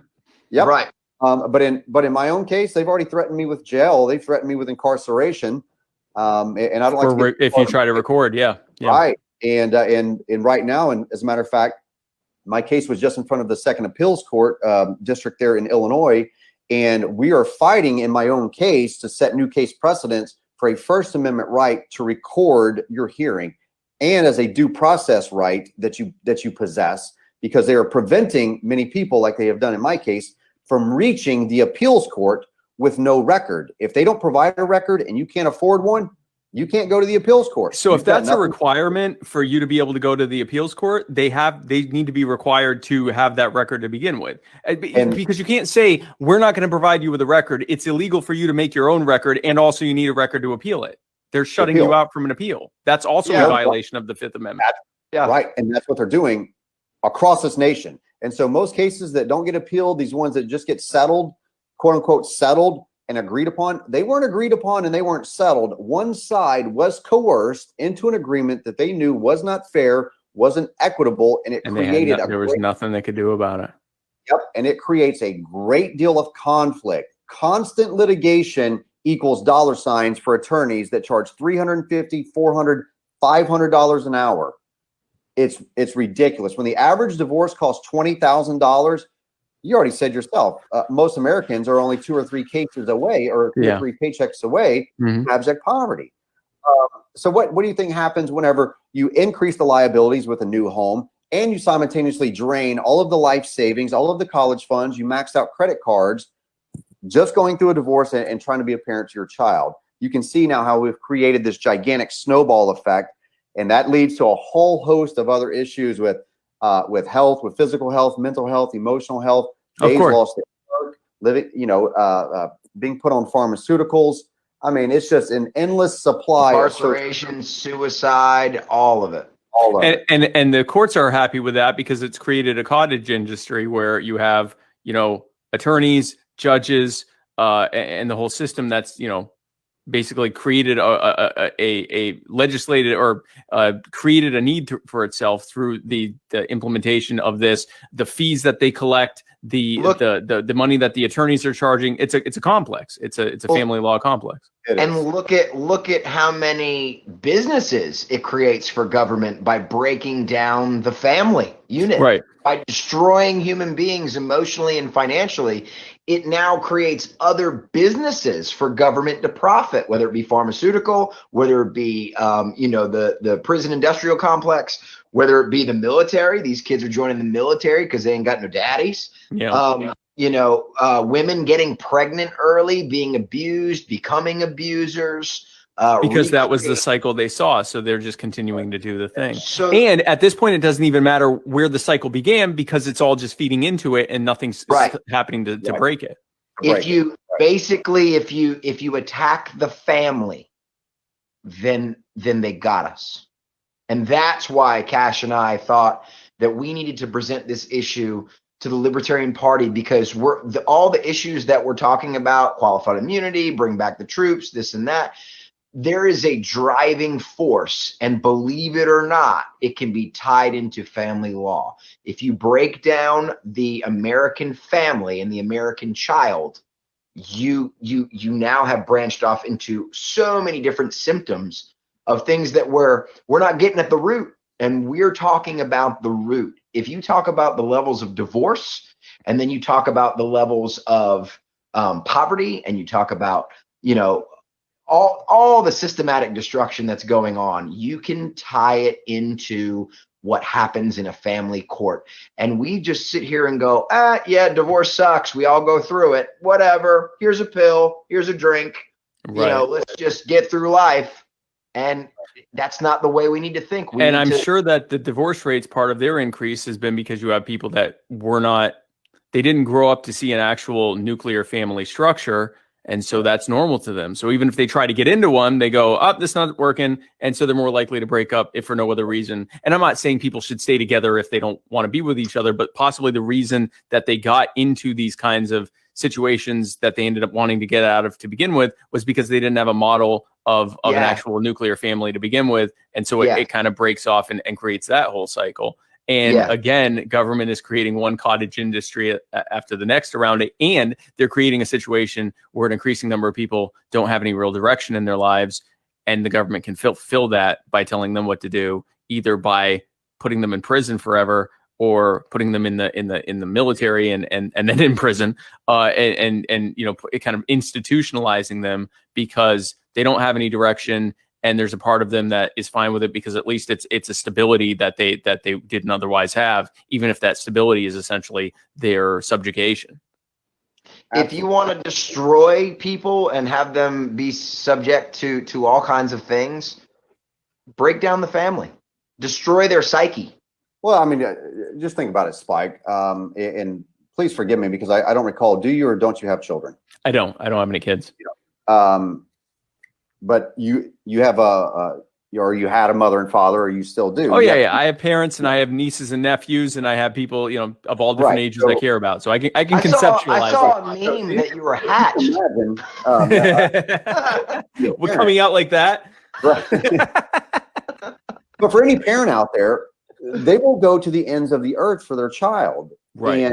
Yep. Right. But in my own case, they've already threatened me with jail. They've threatened me with incarceration. And I don't like to be if you try to record, yeah. Right. And right now, and as a matter of fact, my case was just in front of the Second Appeals Court district there in Illinois, and we are fighting in my own case to set new case precedents for a First Amendment right to record your hearing, and as a due process right that you possess, because they are preventing many people, like they have done in my case, from reaching the appeals court with no record. If they don't provide a record and you can't afford one, you can't go to the appeals court. So if that's a requirement for you to be able to go to the appeals court, they need to be required to have that record to begin with. Because you can't say, we're not going to provide you with a record. It's illegal for you to make your own record, and also you need a record to appeal it. They're shutting you out from an appeal. That's also a violation of the Fifth Amendment. Right. And that's what they're doing across this nation. And so most cases that don't get appealed, these ones that just get settled, quote unquote, settled and agreed upon, they weren't agreed upon and they weren't settled. One side was coerced into an agreement that they knew was not fair, wasn't equitable, and there was nothing they could do about it. Yep. And it creates a great deal of conflict. Constant litigation equals dollar signs for attorneys that charge $350, $400, $500 an hour. It's ridiculous. When the average divorce costs $20,000, you already said yourself, most Americans are only 2 or 3 cases away, or 2 or 3 paychecks away from abject poverty. So what do you think happens whenever you increase the liabilities with a new home and you simultaneously drain all of the life savings, all of the college funds, you maxed out credit cards, just going through a divorce and trying to be a parent to your child? You can see now how we've created this gigantic snowball effect, and that leads to a whole host of other issues with health, with physical health, mental health, emotional health, days lost at work, living, being put on pharmaceuticals. I mean, it's just an endless supply. Incarceration, suicide, all of it. And the courts are happy with that because it's created a cottage industry where you have, attorneys, judges, and the whole system that's, basically created a legislated or created a need for itself through the implementation of this, the fees that they collect, the money that the attorneys are charging. It's a complex. It's a family law complex. And look at how many businesses it creates for government by breaking down the family unit, right? By destroying human beings emotionally and financially. It now creates other businesses for government to profit, whether it be pharmaceutical, whether it be, the prison industrial complex, whether it be the military. These kids are joining the military because they ain't got no daddies. Yeah. Women getting pregnant early, being abused, becoming abusers. Because that was the cycle they saw. So they're just continuing to do the thing. And at this point, it doesn't even matter where the cycle began because it's all just feeding into it and nothing's happening to break it. If you attack the family, then they got us. And that's why Kash and I thought that we needed to present this issue to the Libertarian Party, because all the issues that we're talking about, qualified immunity, bring back the troops, this and that, there is a driving force, and believe it or not, it can be tied into family law. If you break down the American family and the American child, you now have branched off into so many different symptoms of things that we're not getting at the root, and we're talking about the root. If you talk about the levels of divorce, and then you talk about the levels of poverty, and you talk about all the systematic destruction that's going on, you can tie it into what happens in a family court. And we just sit here and go, divorce sucks. We all go through it. Whatever. Here's a pill. Here's a drink. Right. Let's just get through life. And that's not the way we need to think. I'm sure that the divorce rates, part of their increase has been because you have people that they didn't grow up to see an actual nuclear family structure. And so that's normal to them. So even if they try to get into one, they go, this is not working. And so they're more likely to break up if for no other reason. And I'm not saying people should stay together if they don't want to be with each other, but possibly the reason that they got into these kinds of situations that they ended up wanting to get out of to begin with was because they didn't have a model of an actual nuclear family to begin with. And so it kind of breaks off and creates that whole cycle. And Yeah. again, government is creating one cottage industry after the next around it. And they're creating a situation where an increasing number of people don't have any real direction in their lives. And the government can fill that by telling them what to do, either by putting them in prison forever or putting them in the military and then in prison, and kind of institutionalizing them because they don't have any direction. And there's a part of them that is fine with it because at least it's a stability that they didn't otherwise have, even if that stability is essentially their subjugation. If you want to destroy people and have them be subject to all kinds of things, break down the family, destroy their psyche. Well, I mean, just think about it, Spike. And please forgive me because I don't recall. Do you or don't you have children? I don't have any kids. But you have or you had a mother and father, or you still do. Oh yeah. I have parents and I have nieces and nephews, and I have people, of all different ages I care about. So I can conceptualize. I saw a meme that you were hatched. We're coming out like that. Right. But for any parent out there, they will go to the ends of the earth for their child. Right.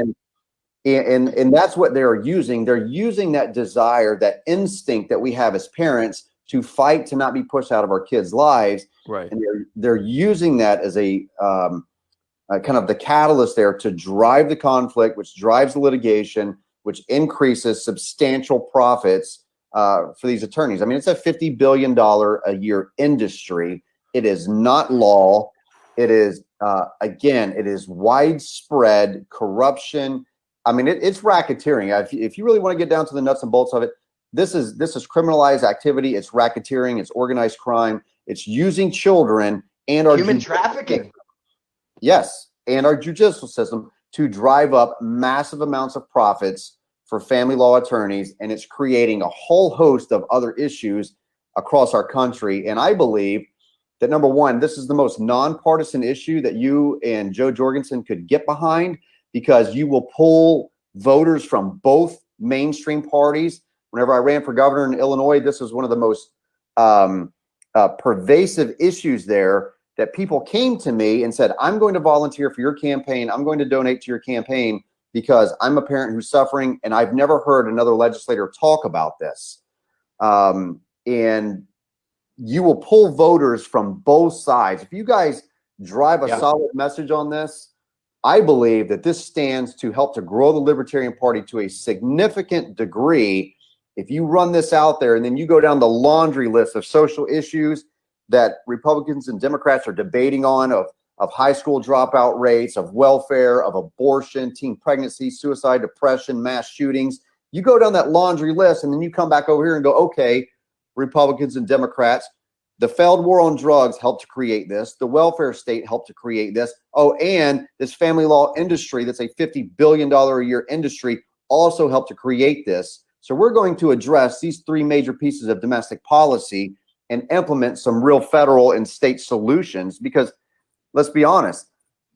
And that's what they're using. They're using that desire, that instinct that we have as parents to fight to not be pushed out of our kids' lives. Right. And they're using that as a kind of the catalyst there to drive the conflict, which drives the litigation, which increases substantial profits for these attorneys. I mean, it's a $50 billion a year industry. It is not law. It is, again, it is widespread corruption. I mean, it's racketeering. If you really want to get down to the nuts and bolts of it, this is criminalized activity. It's racketeering. It's organized crime. It's using children and our human trafficking. Yes, and our judicial system to drive up massive amounts of profits for family law attorneys, and it's creating a whole host of other issues across our country. And I believe that, number one, this is the most nonpartisan issue that you and Joe Jorgensen could get behind, because you will pull voters from both mainstream parties. Whenever I ran for governor in Illinois, this was one of the most pervasive issues there, that people came to me and said, I'm going to volunteer for your campaign. I'm going to donate to your campaign because I'm a parent who's suffering, and I've never heard another legislator talk about this. And you will pull voters from both sides. If you guys drive a solid message on this, I believe that this stands to help to grow the Libertarian Party to a significant degree. If you run this out there and then you go down the laundry list of social issues that Republicans and Democrats are debating on, of high school dropout rates, of welfare, of abortion, teen pregnancy, suicide, depression, mass shootings, you go down that laundry list and then you come back over here and go, okay, Republicans and Democrats, the failed war on drugs helped to create this. The welfare state helped to create this. Oh, and this family law industry that's a $50 billion a year industry also helped to create this. So we're going to address these three major pieces of domestic policy and implement some real federal and state solutions, because let's be honest,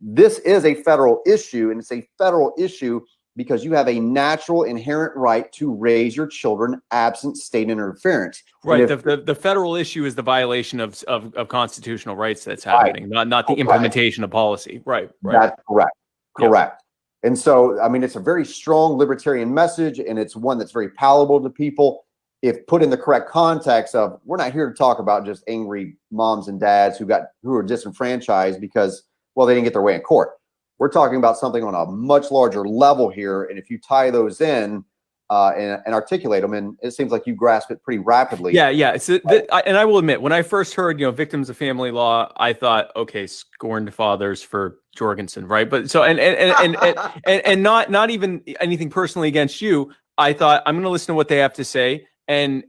this is a federal issue, and it's a federal issue because you have a natural inherent right to raise your children absent state interference. Right. The federal issue is the violation of constitutional rights that's happening, not the implementation of policy. Right. That's correct. Correct. Yeah. And so, I mean, it's a very strong libertarian message, and it's one that's very palatable to people if put in the correct context of, we're not here to talk about just angry moms and dads who are disenfranchised because, well, they didn't get their way in court. We're talking about something on a much larger level here. And if you tie those in and articulate them, and it seems like you grasp it pretty rapidly. Yeah. So and I will admit, when I first heard, victims of family law, I thought, okay, scorned fathers for Jorgensen, right? But so and not even anything personally against you. I thought, I'm going to listen to what they have to say. And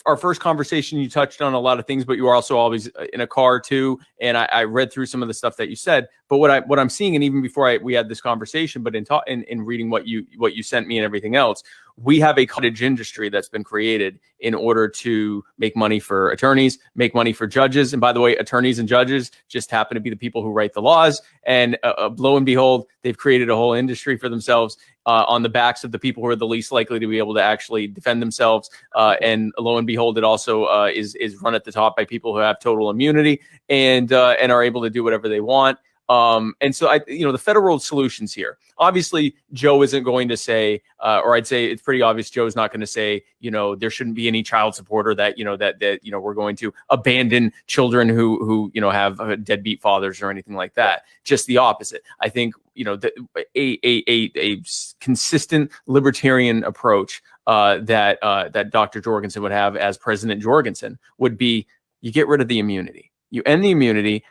our first conversation, you touched on a lot of things, but you were also always in a car too. And I read through some of the stuff that you said. But what I'm seeing, and even before we had this conversation, but in reading what you sent me and everything else, we have a cottage industry that's been created in order to make money for attorneys, make money for judges. And by the way, attorneys and judges just happen to be the people who write the laws. And lo and behold, they've created a whole industry for themselves on the backs of the people who are the least likely to be able to actually defend themselves. And lo and behold, it also is run at the top by people who have total immunity and are able to do whatever they want. And so the federal solutions here, obviously Joe isn't going to say, or I'd say it's pretty obvious Joe's not going to say, there shouldn't be any child support, or that, we're going to abandon children who have deadbeat fathers or anything like that. Just the opposite. I think, a consistent libertarian approach that Dr. Jorgensen would have as President Jorgensen would be, you get rid of the immunity. You end the immunity.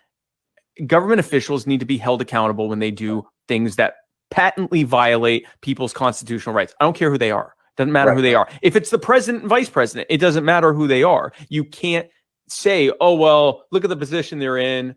Government officials need to be held accountable when they do things that patently violate people's constitutional rights. I don't care who they are. Doesn't matter who they are. If it's the president and vice president, it doesn't matter who they are. You can't say, oh, well, look at the position they're in.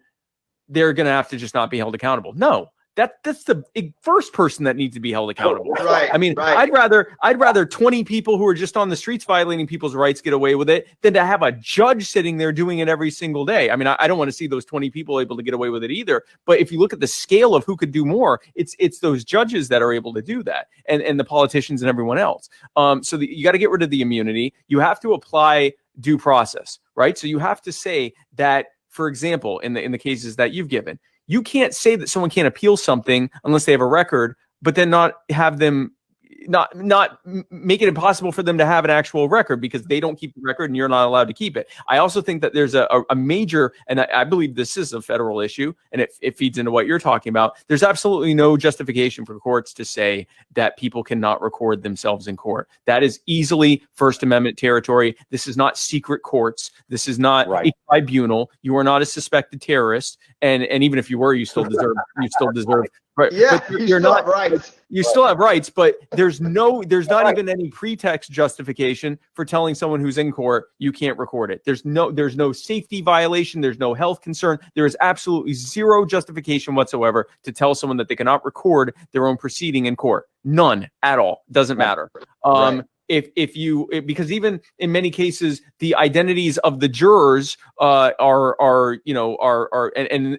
They're going to have to just not be held accountable. No. That's the first person that needs to be held accountable. Right. I mean, I'd rather 20 people who are just on the streets violating people's rights get away with it than to have a judge sitting there doing it every single day. I mean, I don't want to see those 20 people able to get away with it either. But if you look at the scale of who could do more, it's those judges that are able to do that, and the politicians and everyone else. You got to get rid of the immunity. You have to apply due process, right? So you have to say that, for example, in the cases that you've given, you can't say that someone can't appeal something unless they have a record, but then not have them not make it impossible for them to have an actual record because they don't keep the record and you're not allowed to keep it. I also think that there's a major, and I believe this is a federal issue, and it feeds into what you're talking about. There's absolutely no justification for courts to say that people cannot record themselves in court. That is easily First Amendment territory. This is not secret courts. This is not a tribunal. You are not a suspected terrorist, and even if you were, you still deserve. Right. Yeah, but you're not right. You still have rights, but there's not even any pretext justification for telling someone who's in court you can't record it. There's no safety violation. There's no health concern. There is absolutely zero justification whatsoever to tell someone that they cannot record their own proceeding in court. None at all. Doesn't matter. Because even in many cases, the identities of the jurors and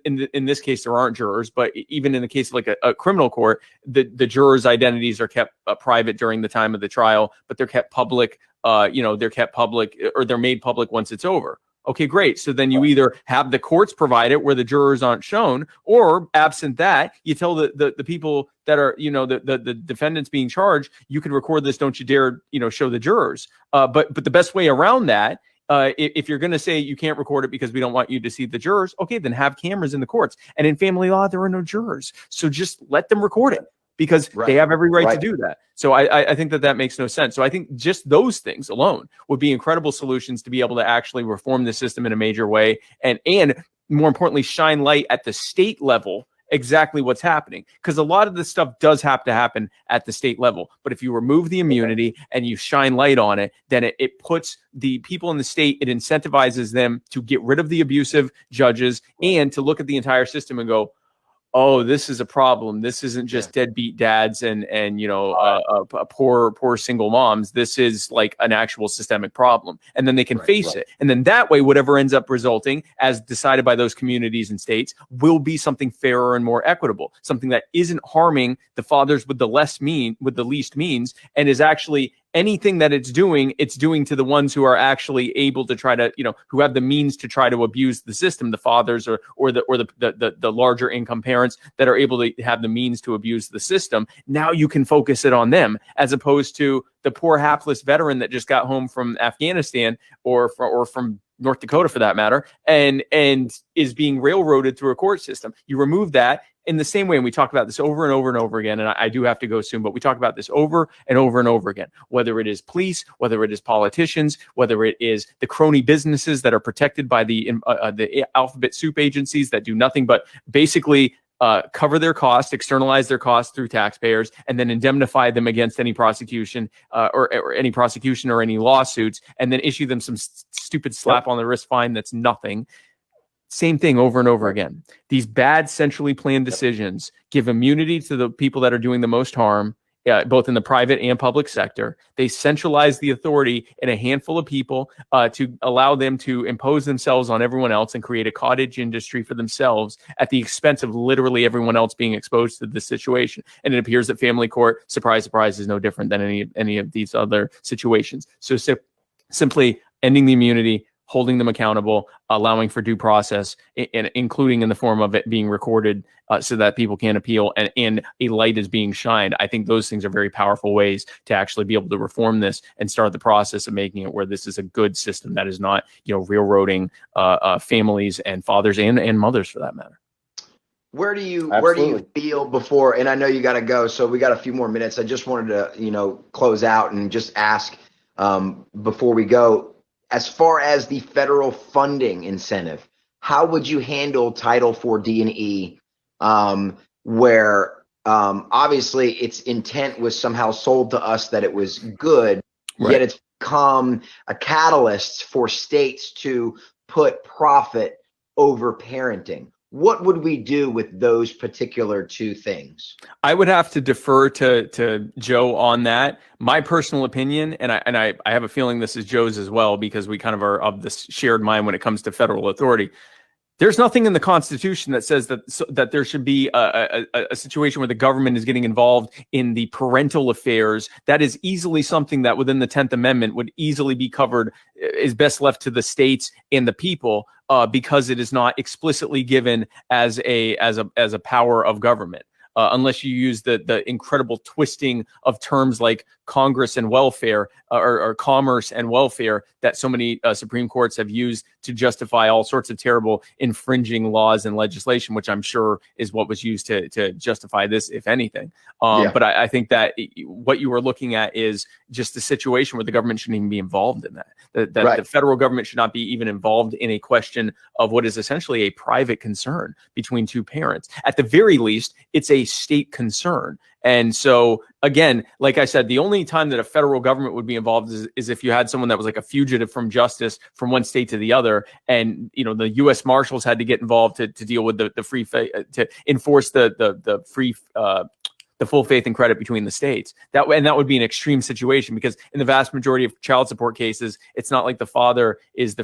in this case there aren't jurors, but even in the case of like a criminal court, the jurors' identities are kept private during the time of the trial, but they're kept public. They're kept public, or they're made public once it's over. Okay, great. So then you either have the courts provide it where the jurors aren't shown, or absent that, you tell the people that are, the defendants being charged, you can record this. Don't you dare, show the jurors. But the best way around that, if you're going to say you can't record it because we don't want you to see the jurors, okay, then have cameras in the courts. And in family law, there are no jurors. So just let them record it, because they have every right to do that. So I think that makes no sense. So I think just those things alone would be incredible solutions to be able to actually reform the system in a major way, and more importantly, shine light at the state level exactly what's happening. Because a lot of this stuff does have to happen at the state level. But if you remove the immunity and you shine light on it, then it puts the people in the state, it incentivizes them to get rid of the abusive judges and to look at the entire system and go, oh, this is a problem. This isn't just deadbeat dads and poor single moms. This is like an actual systemic problem. And then they can face it. And then that way, whatever ends up resulting, as decided by those communities and states, will be something fairer and more equitable, something that isn't harming the fathers with the least means, and is actually anything that it's doing to the ones who are actually able to try to, who have the means to try to abuse the system, the fathers or the larger income parents that are able to have the means to abuse the system. Now you can focus it on them, as opposed to the poor hapless veteran that just got home from Afghanistan or from North Dakota, for that matter, and is being railroaded through a court system. You remove that. In the same way, and we talk about this over and over and over again, and I do have to go soon, but we talk about this over and over and over again, whether it is police, whether it is politicians, whether it is the crony businesses that are protected by the alphabet soup agencies that do nothing but basically cover their costs, externalize their costs through taxpayers, and then indemnify them against any prosecution or any lawsuits, and then issue them some stupid slap on the wrist fine that's nothing. Same thing over and over again. These bad centrally planned decisions give immunity to the people that are doing the most harm, both in the private and public sector. They centralize the authority in a handful of people to allow them to impose themselves on everyone else and create a cottage industry for themselves at the expense of literally everyone else being exposed to this situation. And it appears that family court, surprise, surprise, is no different than any of these other situations. So simply ending the immunity, holding them accountable, allowing for due process, including in the form of it being recorded so that people can appeal, and a light is being shined. I think those things are very powerful ways to actually be able to reform this and start the process of making it where this is a good system that is not, railroading families and fathers and mothers for that matter. Where do you feel before, and I know you got to go, so we got a few more minutes. I just wanted to, close out and just ask before we go, as far as the federal funding incentive, how would you handle Title IV D&E, where obviously its intent was somehow sold to us that it was good, right, yet it's become a catalyst for states to put profit over parenting? What would we do with those particular two things? I would have to defer to Joe on that. My personal opinion, and I have a feeling this is Joe's as well, because we kind of are of this shared mind when it comes to federal authority. There's nothing in the Constitution that says that there should be a situation where the government is getting involved in the parental affairs. That is easily something that within the 10th Amendment would easily be covered, is best left to the states and the people, because it is not explicitly given as a power of government. Unless you use the incredible twisting of terms like Congress and welfare, or commerce and welfare, that so many Supreme Courts have used to justify all sorts of terrible infringing laws and legislation, which I'm sure is what was used to justify this, if anything. But I think that what you are looking at is just a situation where the government shouldn't even be involved in that. That right. The federal government should not be even involved in a question of what is essentially a private concern between two parents. At the very least, it's a state concern. And so, again, like I said, the only time that a federal government would be involved is if you had someone that was like a fugitive from justice from one state to the other. And, the U.S. Marshals had to get involved to deal with the free, to enforce the free, the full faith and credit between the states. That would be an extreme situation, because in the vast majority of child support cases, it's not like the father is the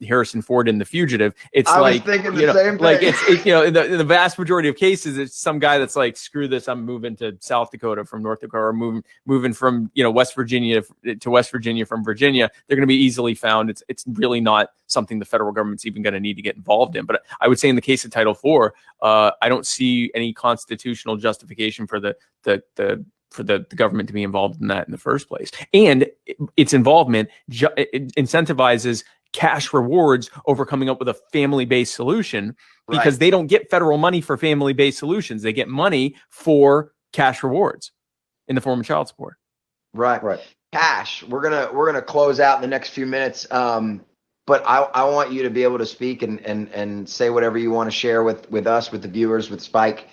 Harrison Ford in The Fugitive. It's like, same thing. Like it's in the vast majority of cases, it's some guy that's like, screw this, I'm moving to South Dakota from North Dakota, or moving from West Virginia to West Virginia from Virginia. They're going to be easily found. It's really not something the federal government's even going to need to get involved in. But I would say in the case of Title IV, I don't see any constitutional justification for the government to be involved in that in the first place. And its involvement it incentivizes cash rewards over coming up with a family-based solution, because they don't get federal money for family-based solutions. They get money for cash rewards in the form of child support. Right. Kash, we're gonna close out in the next few minutes. But I want you to be able to speak and say whatever you want to share with us, with the viewers, with Spike,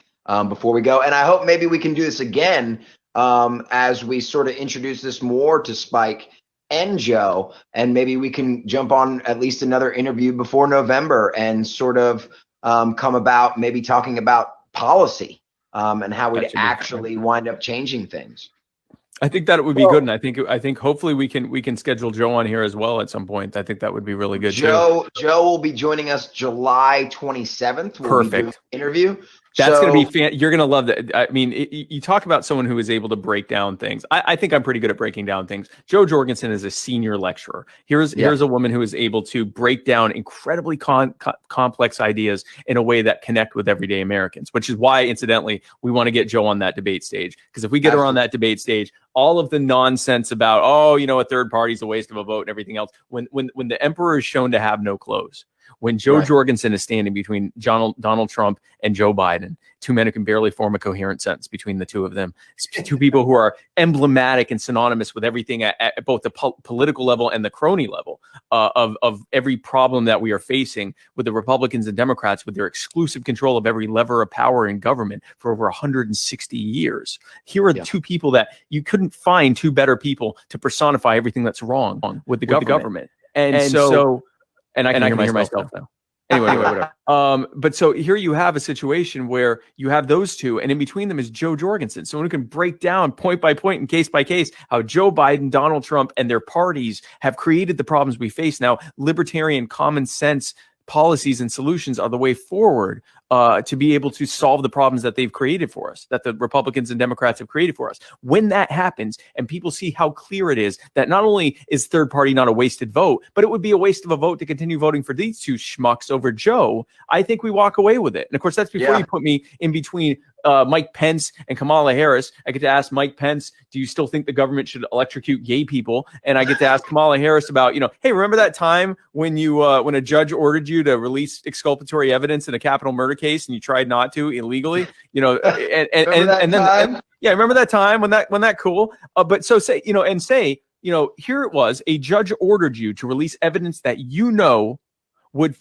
before we go. And I hope maybe we can do this again as we sort of introduce this more to Spike and Joe, and maybe we can jump on at least another interview before November and sort of come about maybe talking about policy and how we'd actually wind up changing things. I think that it would be good, and I think hopefully we can schedule Joe on here as well at some point. I think that would be really good. Joe will be joining us July 27th. Perfect interview. That's going to be you're going to love that. I mean, you talk about someone who is able to break down things. I think I'm pretty good at breaking down things. Jo Jorgensen is a senior lecturer. Here's a woman who is able to break down incredibly complex ideas in a way that connect with everyday Americans, which is why, incidentally, we want to get Jo on that debate stage. Because if we get her on that debate stage, all of the nonsense about, a third party is a waste of a vote and everything else, when the emperor is shown to have no clothes, when Jo Jorgensen is standing between Donald Trump and Joe Biden, two men who can barely form a coherent sentence between the two of them, two people who are emblematic and synonymous with everything at both the political level and the crony level of every problem that we are facing with the Republicans and Democrats, with their exclusive control of every lever of power in government for over 160 years. Here are the two people that you couldn't find two better people to personify everything that's wrong with the government. And so I can hear myself now. Anyway, whatever. But so here you have a situation where you have those two, and in between them is Jo Jorgensen, someone who can break down point by point and case by case how Joe Biden, Donald Trump, and their parties have created the problems we face now. Libertarian, common sense, policies and solutions are the way forward to be able to solve the problems that they've created for us, that the Republicans and Democrats have created for us. When that happens and people see how clear it is that not only is third party not a wasted vote, but it would be a waste of a vote to continue voting for these two schmucks over Joe, I think we walk away with it. And of course, that's before you put me in between Mike Pence and Kamala Harris. I get to ask Mike Pence, do you still think the government should electrocute gay people? And I get to ask Kamala Harris about, hey, remember that time when you when a judge ordered you to release exculpatory evidence in a capital murder case and you tried not to illegally? Remember that time when that cool? But so say, here it was, a judge ordered you to release evidence that would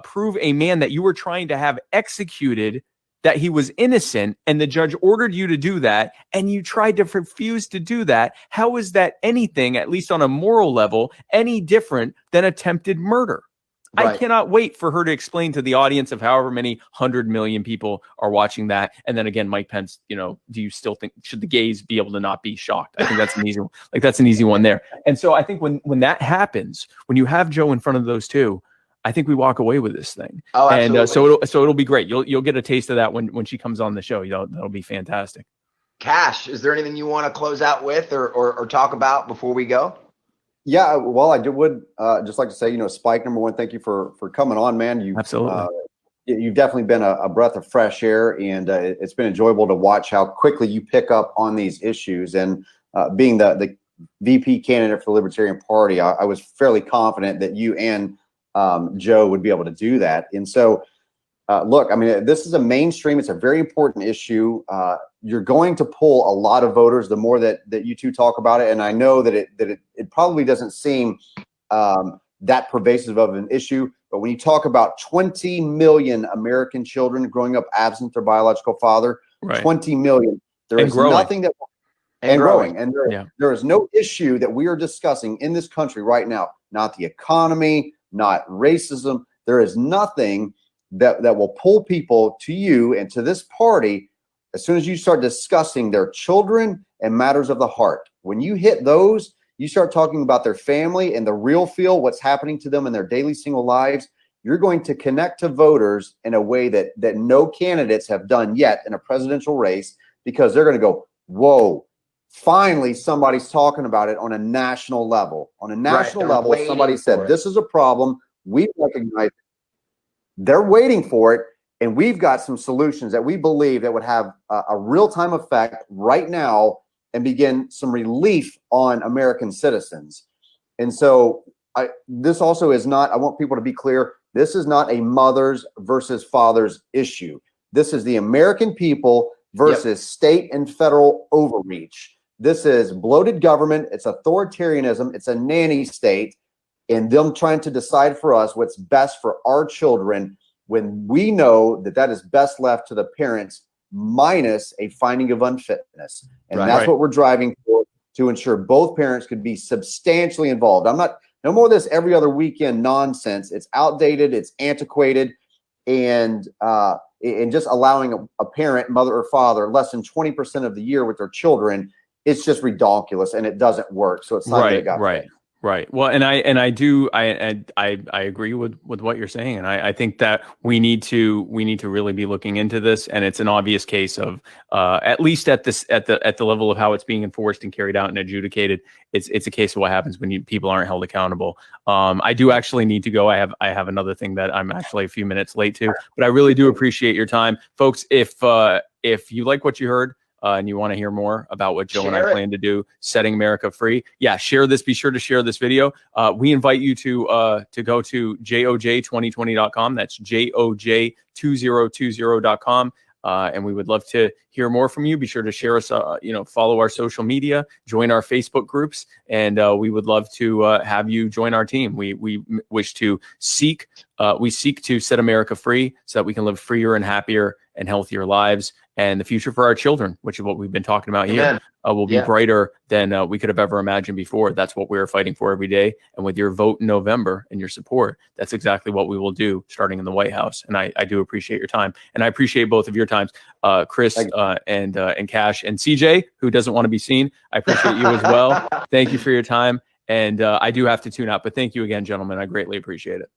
prove a man that you were trying to have executed, that he was innocent, and the judge ordered you to do that, and you tried to refuse to do that. How is that anything, at least on a moral level, any different than attempted murder? Right. I cannot wait for her to explain to the audience of however many 100 million people are watching that. And then again, Mike Pence, do you still think, should the gays be able to not be shocked? I think that's an easy one. That's an easy one there. And so I think when that happens, when you have Joe in front of those two, I think we walk away with this thing. Oh, absolutely. And so it'll be great. You'll get a taste of that when she comes on the show. That'll be fantastic. Cash, is there anything you want to close out with or talk about before we go? Yeah, well, I would just like to say, Spike, number one, thank you for coming on, man. Absolutely. You've definitely been a breath of fresh air, and it's been enjoyable to watch how quickly you pick up on these issues. And being the VP candidate for the Libertarian Party, I was fairly confident that you and Joe would be able to do that. And so, look, this is a mainstream. It's a very important issue. You're going to pull a lot of voters the more that you two talk about it. And I know that it probably doesn't seem that pervasive of an issue. But when you talk about 20 million American children growing up absent their biological father, right. 20 million, there is nothing that and growing. And there is no issue that we are discussing in this country right now, not the economy, not racism. There is nothing that will pull people to you and to this party as soon as you start discussing their children and matters of the heart. When you hit those, you start talking about their family and the real feel, what's happening to them in their daily single lives. You're going to connect to voters in a way that no candidates have done yet in a presidential race, because they're going to go, whoa, finally somebody's talking about it on a national level. On a national level, somebody said, this is a problem. We recognize it. They're waiting for it. And we've got some solutions that we believe that would have a real-time effect right now and begin some relief on American citizens. And so this also is not, I want people to be clear, this is not a mothers versus fathers issue. This is the American people versus state and federal overreach. This is bloated government. It's authoritarianism. It's a nanny state, and them trying to decide for us what's best for our children, when we know that is best left to the parents, minus a finding of unfitness. And that's what we're driving for, to ensure both parents could be substantially involved. No more of this every other weekend nonsense. It's outdated, it's antiquated, and just allowing a parent, mother or father, less than 20% of the year with their children, it's just ridiculous, and it doesn't work. So it's time that it got fixed. Right. Well, and I agree with what you're saying, and I think that we need to really be looking into this, and it's an obvious case of at least at the level of how it's being enforced and carried out and adjudicated. It's a case of what happens when people aren't held accountable. I do actually need to go. I have another thing that I'm actually a few minutes late to, but I really do appreciate your time, folks. If you like what you heard, and you want to hear more about what Joe and I plan to do, setting America free, share this. Be sure to share this video. We invite you to go to joj2020.com. That's joj2020.com. And we would love to hear more from you. Be sure to share us, follow our social media, join our Facebook groups, and we would love to have you join our team. We wish to seek to set America free so that we can live freer and happier and healthier lives. And the future for our children, which is what we've been talking about here, will be brighter than we could have ever imagined before. That's what we're fighting for every day. And with your vote in November and your support, that's exactly what we will do starting in the White House. And I do appreciate your time. And I appreciate both of your times, Chris and Cash, and CJ, who doesn't want to be seen. I appreciate you as well. Thank you for your time. And I do have to tune out. But thank you again, gentlemen. I greatly appreciate it.